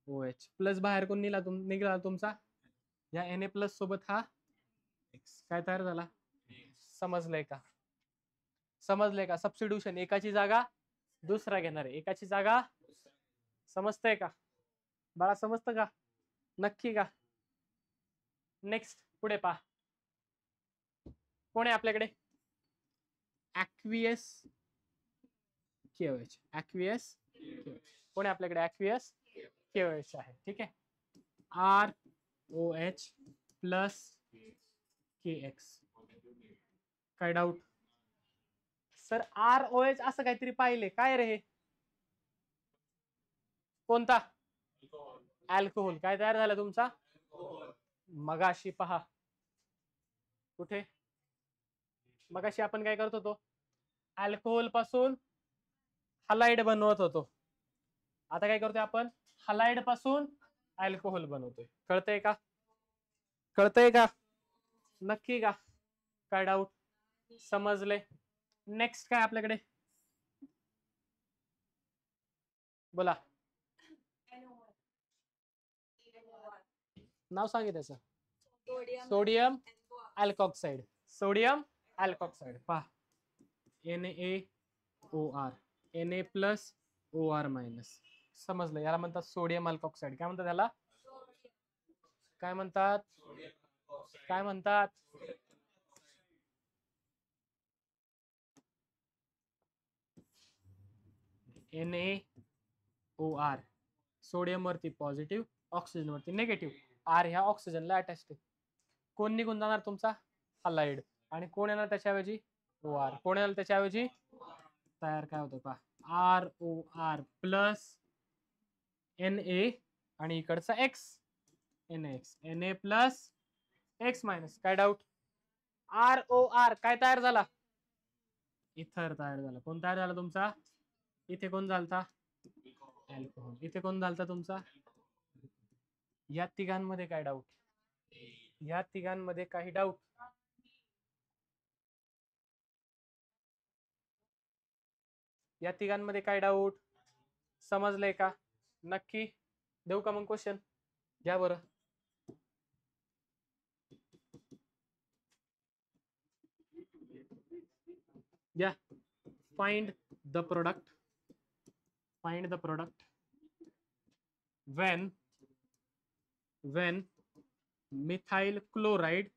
[SPEAKER 1] OH plus. बाहेर कोण निघाला तुमचा? या Na प्लस सोबत हा X. काय तयार झाला? समजलंय का? समजलंय का? सबस्टिट्यूशन, एकाची जागा दुसरा घेणार आहे, एकाची जागा. समजतंय का बाळा? समजतं का? नक्की का? नेक्स्ट पुढे पहा. कोण आहे आपल्याकडे? Aqueous KOH. ॲक्वियस कोण आहे आपल्याकडे? ॲक्वियस KOH आहे. ठीक आहे. ROH plus KX. काय डाऊट? सर ROH असं काहीतरी पाहिले, काय रे हे? कोणता? अल्कोहोल. काय तयार झाला तुमचा? मगाशी पहा कुठे? मगाशी आपण काय करत होतो? अल्कोहोल पासून हलाइड बनवत होतो. आता काय करतोय आपण? हलाइड पासून अल्कोहोल बनवतोय. कळतंय का? कळतंय का? नक्की का? काय डाऊट? समजले? नेक्स्ट काय आपल्याकडे? बोला. नाव सांगे त्याचं. सोडियम अल्कॉक्साइड. सोडियम अल्कॉक्साइड. पहा NaOR. Na plus OR minus. समजलं? याला म्हणतात सोडियम अल्कॉक्साइड. काय म्हणतात त्याला? काय म्हणतात? काय म्हणतात? NaOR. सोडियम वरती पॉझिटिव्ह, ऑक्सिजन वरती निगेटिव्ह. R ह्या ऑक्सिजनला अटॅच आहे. कोण निघून जाणार तुमचा? हलाइड. आणि कोण येणार त्याच्याऐवजी? OR. कोण येणार त्याच्याऐवजी? तयार काय होतं पहा? ROR प्लस Na आणि इकडचा X. NaX. Na plus X minus. काय डाऊट? ROR काय तयार झाला? इथर तयार झाला. कोण तयार झाला तुमचा? इथे कोण झालता? अल्कोहोल. इथे कोण झालता तुमचा? या तिघांमध्ये काय डाऊट? या तिघांमध्ये काही डाऊट? या तिघांमध्ये काय डाऊट? समजलंय का? नक्की. देऊ का मग क्वेश्चन? घ्या बरं. घ्या. find the product when methyl chloride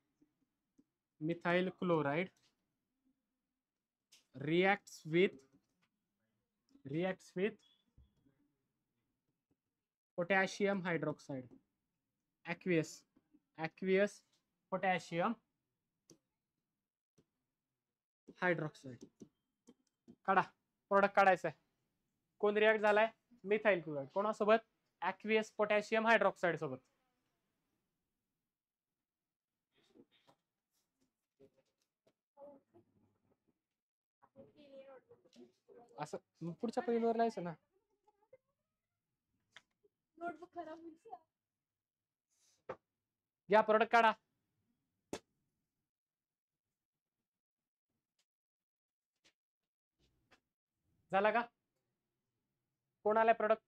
[SPEAKER 1] reacts with potassium hydroxide, aqueous potassium hydroxide. काढा, प्रोडक्ट काढायचा आहे. कोण रिॲक्ट झालाय? Methyl chloride. कोणासोबत? ऍक्वियस पोटॅशियम हायड्रॉक्साईड सोबत. असं पुढच्या पेजवर लिहायचं ना. नोटबुक खराब होईल. या प्रोडक्ट काढा. झाला का? कोण आलाय प्रोडक्ट?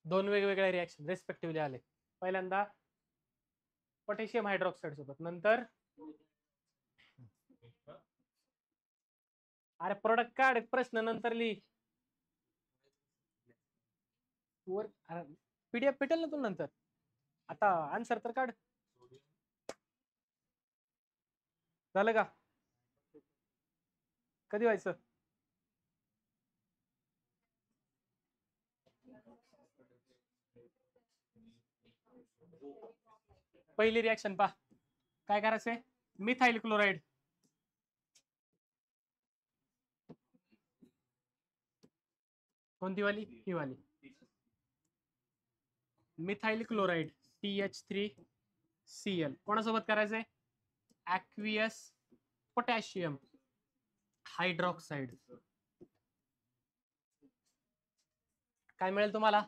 [SPEAKER 1] दोन वेगवेगळ्या रिॲक्शन रेस्पेक्टिव्हली आले. पहिल्यांदा पोटॅशियम हायड्रॉक्साईड सोबत, नंतर अरे प्रोडक्ट काढ, प्रश्न नंतर लिही. पीडीएफ भेटेल ना तू नंतर. आता आन्सर तर काढ. झालं का? कधी व्हायचं? पहिली रिॲक्शन पहा. काय करायचंय? मिथाइल क्लोराइड कोणती वाली? ही वाली. मिथाइल क्लोराइड CH3Cl कोणासोबत करायचंय? ऍक्वियस पोटॅशियम हायड्रॉक्साईड. काय मिळेल तुम्हाला?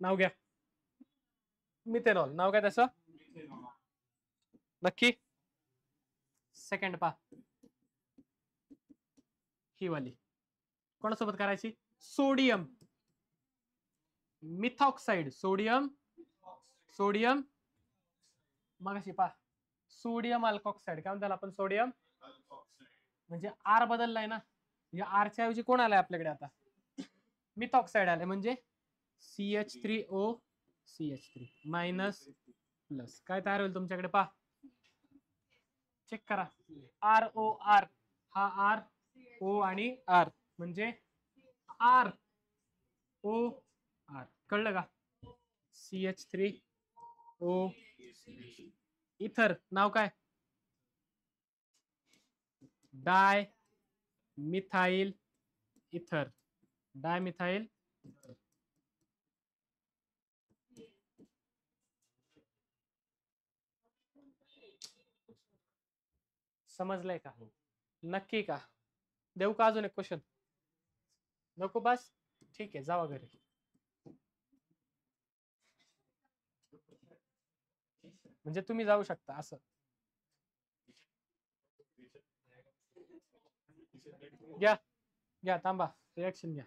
[SPEAKER 1] नाव घ्या. मिथेनॉल. नाव काय त्याचं? नक्की? सेकंड पा, ही वाली कोणासोबत करायची? Sodium methoxide. सोडियम मगाशी पा, सोडियम अल्कॉक्साइड. काय म्हणतात आपण? सोडियम. म्हणजे आर बदललाय ना, या आरच्या ऐवजी कोण आलाय आपल्याकडे आता? मिथॉक्साइड आलाय. म्हणजे CH3O CH3 मायनस प्लस. काय तयार होईल तुमच्याकडे? पा, चेक करा. ROR. हा R O आणि R म्हणजे ROR. कळलं का? CH3O. इथर नाव काय? डाय मिथाइल इथर. डायमिथाइल. समजलंय का? नक्की का? देऊ का अजून एक क्वेश्चन? नको बस? ठीक आहे, जावा घरी. म्हणजे तुम्ही जाऊ शकता असं. घ्या घ्या, थांबा, रिॲक्शन घ्या.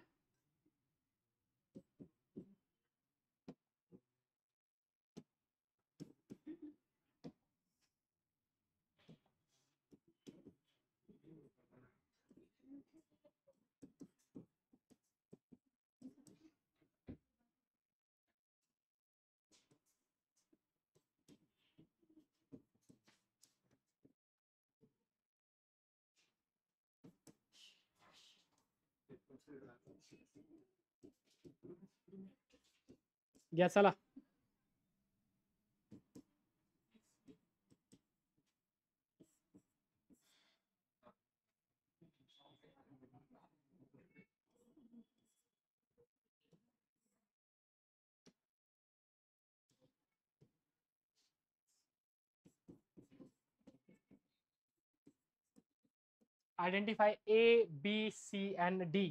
[SPEAKER 1] घ्या चला. Identify A B C and D.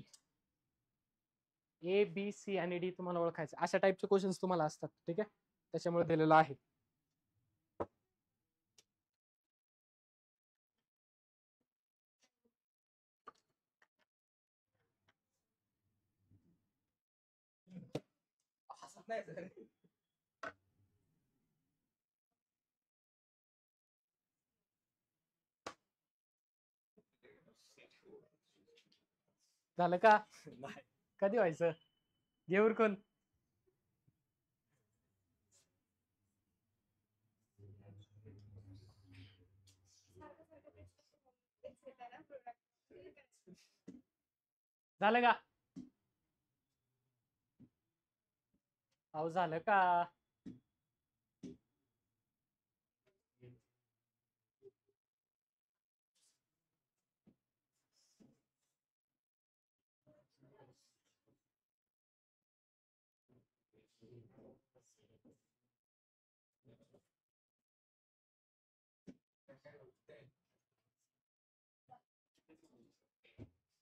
[SPEAKER 1] A B C आणि डी तुम्हाला ओळखायचं. अशा टाईपचे क्वेश्चन्स तुम्हाला असतात. ठीक आहे, त्याच्यामुळे दिलेलं आहे. झालं का? कधी व्हायचं? घे उरकून. झालं का? अहो झालं का?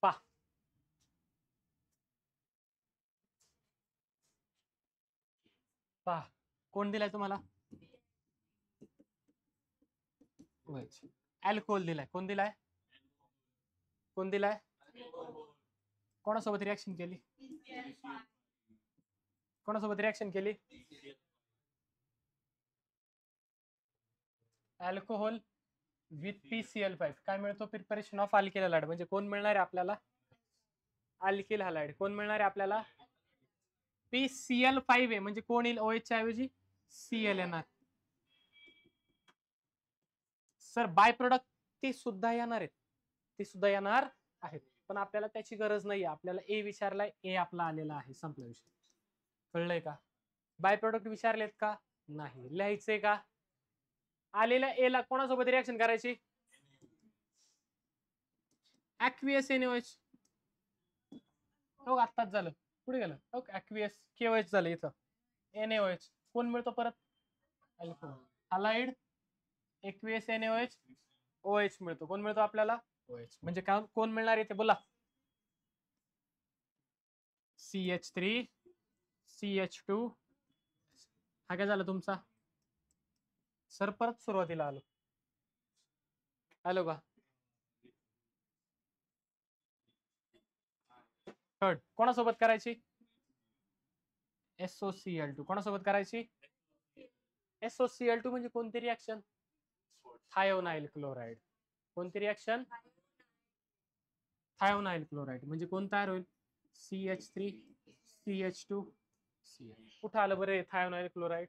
[SPEAKER 1] पा पहा, कोण दिलाय तुम्हाला? अल्कोहोल दिलाय. कोण दिलाय? कोण दिलाय? कोणासोबत रिॲक्शन केली? कोणासोबत रिॲक्शन केली? Alcohol with PCl5. काय मिळतो? Preparation of alkyl halide. म्हणजे कोण मिळणार आहे आपल्याला? Alkyl halide. कोण मिळणार आहे आपल्याला? PCl5 आहे. म्हणजे कोण येईल OH च्या ऐवजी? Cl येणार. सर बाय प्रोडक्ट ते सुद्धा येणार आहेत. ते सुद्धा येणार आहेत, पण आपल्याला त्याची गरज नाही. आपल्याला ए विचारलाय, ए आपला आलेला आहे. संपला विषय. कळलंय का? बाय प्रोडक्ट विचारलेत का? नाही. लिहायचंय का? आलेल्या ए ला कोणासोबत रिॲक्शन करायची? ऍक्वियस NaOH. हो आत्ताच झालं. पुढे गेलं. ओके, ऍक्वियस KOH झालं. इथं NaOH. कोण मिळतो परत? अल्कोहोल. हॅलाइड ऍक्वियस NaOH OH मिळतो. कोण मिळतो आपल्याला? OH. म्हणजे काय कोण मिळणार इथे बोला? CH3 CH2. हा काय झाला तुमचा? सर परत सुरुवातीला आलो. आलो का? थर्ड कोणासोबत करायची? SOCl2. कोणासोबत करायची? SOCl2 म्हणजे कोणती रिॲक्शन? Thionyl chloride. कोणती रिॲक्शन? Thionyl chloride. म्हणजे कोण तयार होईल? CH3 CH2 Cl. कुठं आलं बरं थायोनाइल क्लोराइड?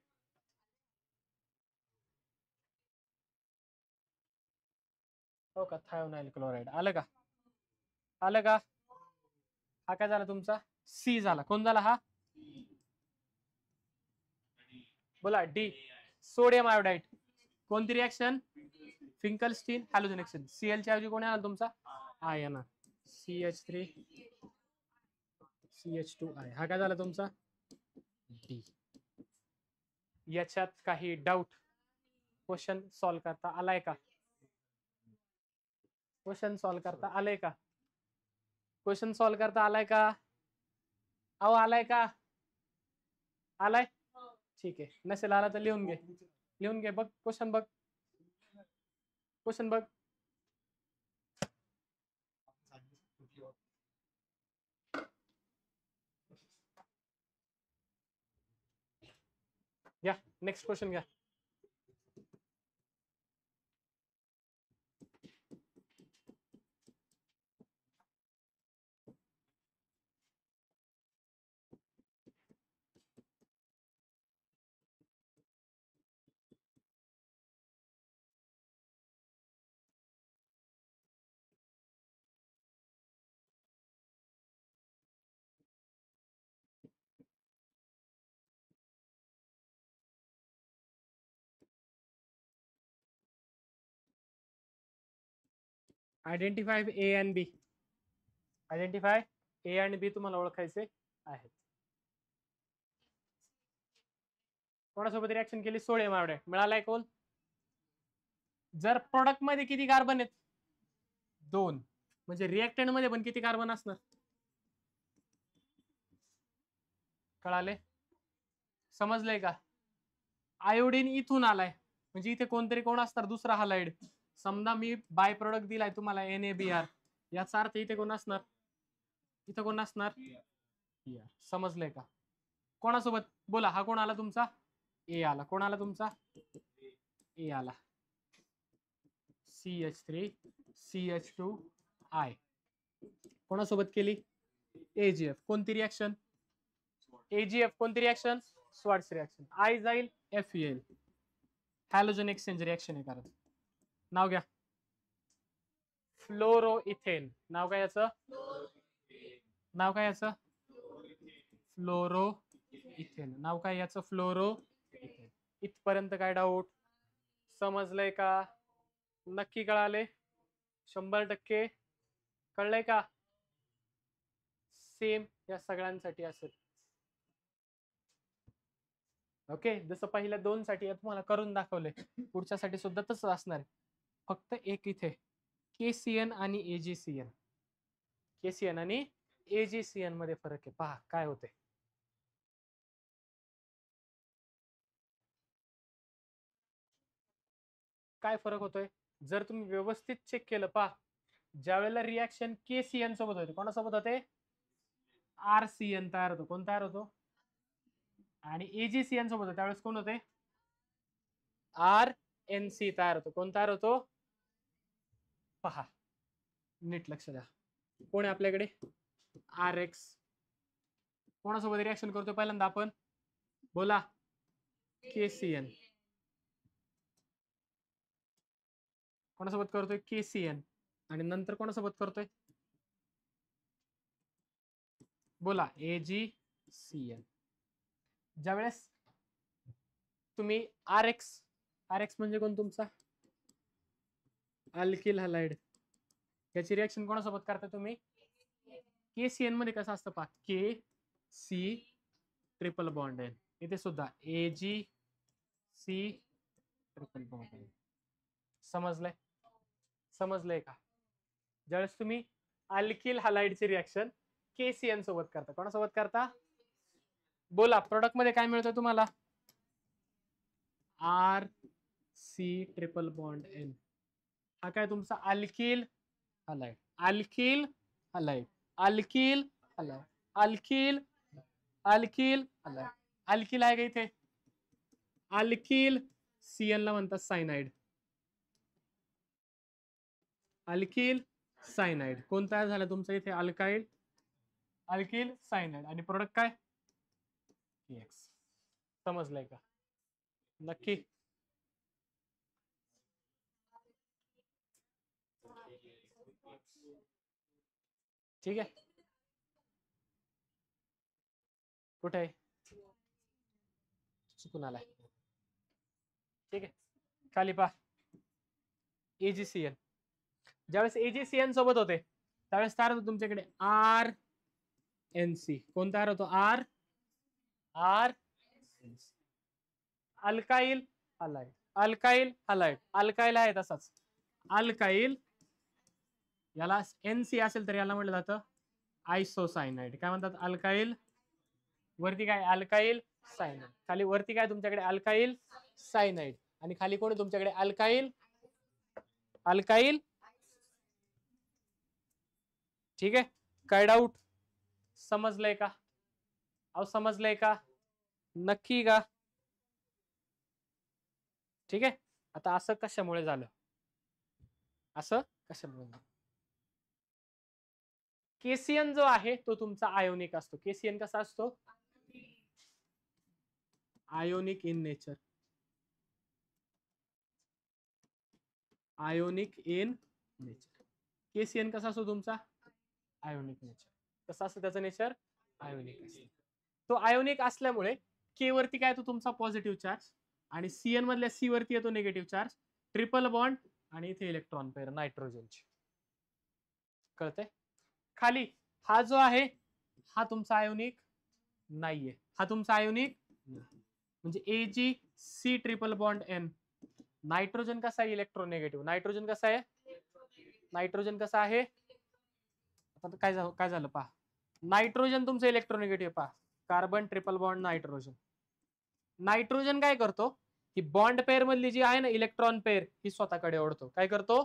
[SPEAKER 1] हो का? थायोनाइल क्लोराइड आलं का? आलं का? हा काय झाला तुमचा? C झाला. कोण झाला हा? बोला. D sodium iodide. कोणती रिॲक्शन? फिंकलस्टीन हॅलोजनेशन. Cl च्या ऐवजी कोण येणार तुमचा? I येणार. CH3 CH2I. हा काय झाला तुमचा? डी. याच्यात काही डाऊट? क्वेश्चन सॉल्व करता आलाय का? क्वेश्चन सॉल्व करता आलाय का? क्वेश्चन सॉल्व करता आलाय का? अहो आलाय का? आलाय? ठीक आहे. नसेल आला तर लिहून घे. लिहून घे. बघ क्वेश्चन बघ. क्वेश्चन बघ. घ्या नेक्स्ट क्वेश्चन घ्या. Identify A and B. Identify A आणि बी तुम्हाला ओळखायचे आहेत. कोणासोबत रिॲक्शन केली? Sodium iodide. मिळालाय कोण? जर प्रोडक्ट मध्ये किती कार्बन आहेत? 2. म्हणजे रिएक्टंट मध्ये पण किती कार्बन असणार? कळाले? समजलंय का? आयोडीन इथून आलाय म्हणजे इथे कोणतरी कोण असणार दुसरा हालाइड. समजा मी बाय प्रोडक्ट दिलाय तुम्हाला NaBr, याचा अर्थ इथे कोण असणार? इथे कोण असणार? समजलंय का? कोणासोबत बोला? हा कोण आला तुमचा? ए आला. कोण आला तुमचा? ए आला. CH3 CH2I कोणासोबत केली? AgF. कोणती रिएक्शन? AgF. कोणती रिएक्शन? Swarts reaction. I जाईल F येईल. हॅलोजन एक्सचेंज रिएक्शन आहे कारण. नाव घ्या. फ्लोरोइथेन. नाव काय याचं? नाव काय याचं? फ्लोरोइथेन. नाव काय याचं? फ्लोरोइथेन. इथपर्यंत काय डाऊट? समजलंय का? नक्की कळाले? 100% कळलंय का? सेम या सगळ्यांसाठी असेल. ओके, जसं पहिल्या 2 साठी तुम्हाला करून दाखवले, पुढच्यासाठी सुद्धा तसं असणार आहे. फक्त एक इथे KCN आणि AgCN. KCN आणि AgCN मध्ये फरक आहे. पहा काय होते. काय फरक होतोय? जर तुम्ही व्यवस्थित चेक केलं, पहा ज्या वेळेला रिएक्शन KCN सोबत होते, कोणासोबत होते? RCN तयार होतो. कोण तयार होतो? आणि AgCN सोबत होते त्यावेळेस कोण होते? RNC तयार होतो. कोण तयार होतो? पहा नीट लक्ष द्या. कोण आहे आपल्याकडे? RX. कोणासोबत रिएक्शन करतो पहिल्यांदा आपण? बोला. KCN. कोणासोबत करतोय? KCN. आणि नंतर कोणासोबत करतोय? बोला. AgCN. ज्यावेळेस तुम्ही RX म्हणजे कोण तुमचा? Alkyl halide. याची रिएक्शन कोणासोबत करता तुम्ही? KCN मध्ये कसं असतं पहा, KC ट्रिपल बॉन्ड आहे. इथे सुद्धा AgC ट्रिपल बॉन्ड आहे. समजलंय? समजलंय का? ज्यावेळेस तुम्ही अल्किल हलाइडची रिएक्शन KCN सोबत करता, कोणासोबत करता? बोला. प्रोडक्ट मध्ये काय मिळतं तुम्हाला? RC triple bond N. हा काय तुमचा? Alkyl halide. Alkyl halide. Alkyl halide. Alkyl alkyl halide. Alkyl आहे का इथे? अल्किल. CN ला म्हणतात सायनाइड. Alkyl cyanide. कोण तयार झालं तुमचं इथे? अल्काइल. Alkyl cyanide. आणि प्रोडक्ट काय? X. समजलंय का? नक्की? ठीक आहे. कुठे आहे? चुकून आलाय. ठीक आहे, खाली पहा. AgCN. ज्यावेळेस AgCN सोबत होते त्यावेळेस तयार होतो तुमच्याकडे RNC. कोण तयार होतो? Alkyl halide. Alkyl halide. Alkyl आहे तसाच. अल्काइल. याला NC असेल तर याला म्हटलं जातं आयसोसायनाइड. काय म्हणतात? अल्काइल. वरती काय? Alkyl cyanide. खाली वरती काय तुमच्याकडे? Alkyl cyanide. आणि खाली कोण तुमच्याकडे? अल्काइल. अल्काइल. ठीक आहे. काय डाऊट? समजलंय का? अहो समजलंय का? नक्की का? ठीक आहे. आता असं कशामुळे झालं? असं कशामुळे झालं? KCN जो आहे तो तुमचा आयोनिक असतो. KCN कसा असतो? Ionic in nature. Ionic in nature. KCN कसा असतो तुमचा? Ionic nature. कसा असतो त्याचं नेचर? आयोनिक असतो. तो आयोनिक असल्यामुळे K वरती काय येतो तुमचा? Positive charge. आणि CN मधल्या C वरती येतो निगेटिव्ह चार्ज. ट्रिपल बॉन्ड आणि इथे इलेक्ट्रॉन पेअर नायट्रोजनची. कळतंय? खाली हा जो आहे हा तुमचा आयोनिक नाहीये. हा तुमचा आयोनिक म्हणजे AgC triple bond N. Nitrogen कसा आहे? इलेक्ट्रोनेगेटिव्ह. नायट्रोजन कसा आहे? नायट्रोजन कसा आहे? आता काय झालं पहा, नायट्रोजन तुमचं इलेक्ट्रोनिगेटिव्ह पहा, carbon triple bond nitrogen. Nitrogen काय करतो, ही बॉन्ड पेअर मधली जी आहे ना इलेक्ट्रॉन पेअर, ही स्वतःकडे ओढतो. काय करतो,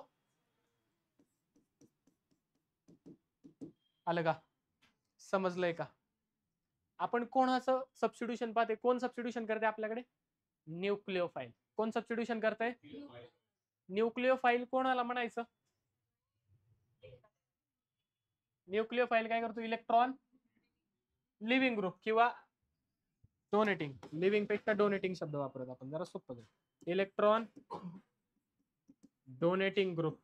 [SPEAKER 1] आलं का, समजलंय का? आपण कोणाचं सबस्टिट्यूशन पाहते, कोण सबस्टिट्यूशन करते आपल्याकडे, न्यूक्लिओफाईल. कोण सबस्टिट्यूशन करते, न्यूक्लिओफाईल. कोणाला म्हणायचं, न्यूक्लिओफाईल काय करतो, इलेक्ट्रॉन लिव्हिंग ग्रुप किंवा डोनेटिंग. लिव्हिंग पेक्षा डोनेटिंग शब्द वापरत आपण, जरा सोपं. इलेक्ट्रॉन डोनेटिंग ग्रुप,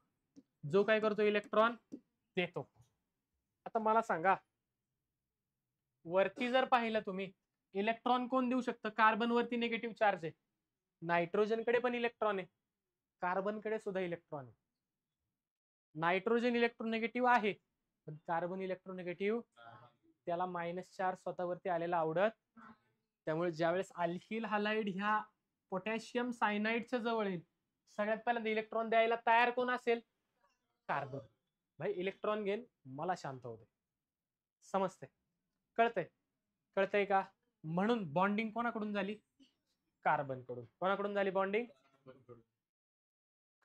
[SPEAKER 1] जो काय करतो, इलेक्ट्रॉन देतो. आता मला सांगा, वरती जर पाहिलं तुम्ही, इलेक्ट्रॉन कोण देऊ शकतं, कार्बन वरती निगेटिव्ह चार्ज आहे, नायट्रोजन कडे पण इलेक्ट्रॉन आहे, कार्बन कडे सुद्धा इलेक्ट्रॉन आहे. नायट्रोजन इलेक्ट्रोनिगेटिव्ह आहे, पण कार्बन इलेक्ट्रोनिगेटिव्ह, त्याला -4 स्वतःवरती आलेला आवडत. त्यामुळे ज्यावेळेस अल्किल हलाइड ह्या पोटॅशियम सायनाइडच्या जवळ येईल, सगळ्यात पहिल्यांदा इलेक्ट्रॉन द्यायला तयार कोण असेल, कार्बन. भाई इलेक्ट्रॉन घेऊन मला शांत होते. समजते, कळतंय का? म्हणून बॉन्डिंग कोणाकडून झाली, कार्बन कडून. कोणाकडून झाली बॉन्डिंग,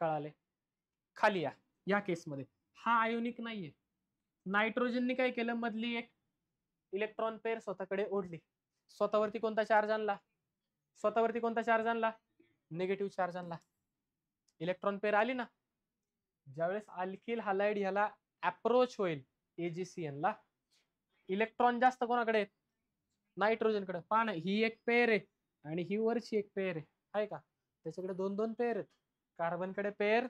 [SPEAKER 1] कळाले? खाली या केसमध्ये हा आयोनिक नाहीये. नायट्रोजनने काय केलं, मधली एक इलेक्ट्रॉन पेअर स्वतःकडे ओढली. स्वतःवरती कोणता चार्ज आणला, निगेटिव्ह चार्ज आणला. इलेक्ट्रॉन पेअर आली ना, ज्यावेळेस अल्किल हलाइड ह्याला अप्रोच होईल AgCN ला, इलेक्ट्रॉन जास्त कोणाकडे आहेत, नायट्रोजनकडे. पहा ना, ही एक पेअर आहे आणि ही वरची एक पेअर आहे का, त्याच्याकडे 2 पेअर आहेत. कार्बनकडे पेअर,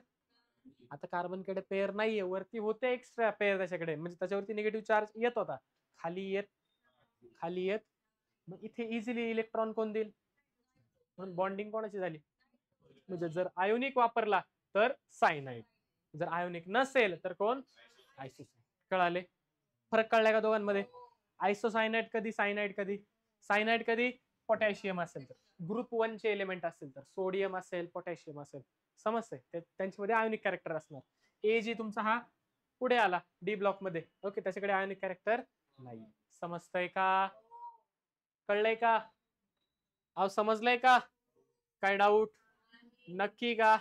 [SPEAKER 1] आता कार्बनकडे पेअर नाहीये, वरती होते एक्स्ट्रा पेअर त्याच्याकडे, म्हणजे त्याच्यावरती निगेटिव्ह चार्ज येत होता, खाली येत. मग इथे इझिली इलेक्ट्रॉन कोण देईल, म्हणून बॉन्डिंग कोणाची झाली, म्हणजे जर आयोनिक वापरला तर सायनाइड, जर आयोनिक नसेल तर कोण, आयसोसायनाइड. कळाले? फरक कळलाय का दोघांमध्ये? आयसोसायनाइड कधी, सायनाइड कधी. सायनाइड कधी पोटॅशियम असेल तर, ग्रुप 1 चे एलिमेंट असतील तर, सोडियम असेल, पोटॅशियम असेल, समजतंय, त्यांच्यामध्ये आयोनिक कॅरेक्टर असणार. Ag तुमचा हा पुढे आला डी ब्लॉक मध्ये, ओके, त्याच्याकडे आयोनिक कॅरेक्टर नाही. समजतंय का, कळलंय का? अहो समजलंय का, काय डाऊट, नक्की का?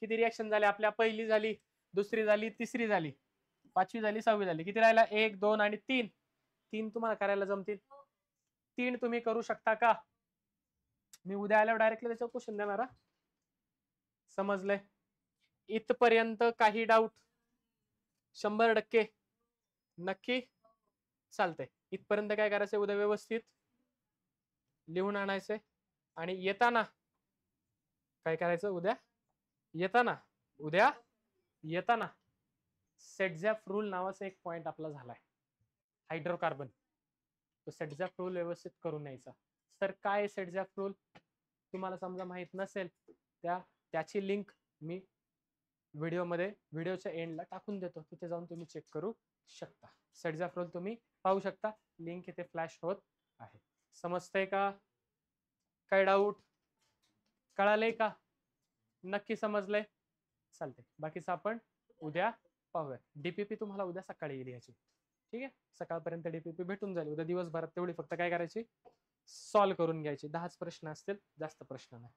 [SPEAKER 1] किती रिएक्शन झाले आपल्या, पहिली झाली, दुसरी झाली, तिसरी झाली, 5वी झाली, 6वी झाली, किती राहिला, 1, 2 आणि 3 तुम्हाला करायला जमतील. 3 तुम्ही करू शकता का? मी उद्या आल्यावर डायरेक्टली त्याच्यावर क्वेश्चन देणार. समजलंय? इथपर्यंत काही डाऊट, 100% नक्की, चालतंय. इथपर्यंत काय करायचंय, उद्या व्यवस्थित लिहून आणायचंय. आणि येताना काय करायचं, उद्या येताना सेटझॅप रूल नावाचा एक पॉइंट आपला झालाय, हायड्रोकार्बन, तो सेटझॅप रूल व्यवस्थित करून न्यायचा. सर काय सेटझॅप रूल, तुम्हाला समजा माहित नसेल, त्याची लिंक मी व्हिडिओच्या एंडला टाकून देतो, तिथे जाऊन तुम्ही चेक करू शकता. सेटझॅप रूल तुम्ही पाहू शकता, लिंक इथे फ्लॅश होत आहे. समजतंय का, काय डाऊट, कळालंय का, नक्की समजलंय? चालतंय, बाकीचं आपण उद्या पाहूया. डीपीपी तुम्हाला उद्या सकाळी येईल याची, ठीक आहे, सकाळपर्यंत डीपीपी भेटून जाईल. उद्या दिवसभरात तेवढी फक्त काय करायची, सॉल्व्ह करून घ्यायची. 10च प्रश्न असतील, जास्त प्रश्न नाही,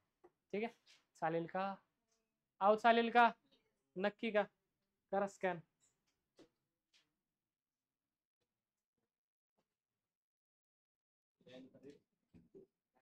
[SPEAKER 1] ठीक आहे. चालेल का, चालेल का, नक्की का, करा स्कॅन.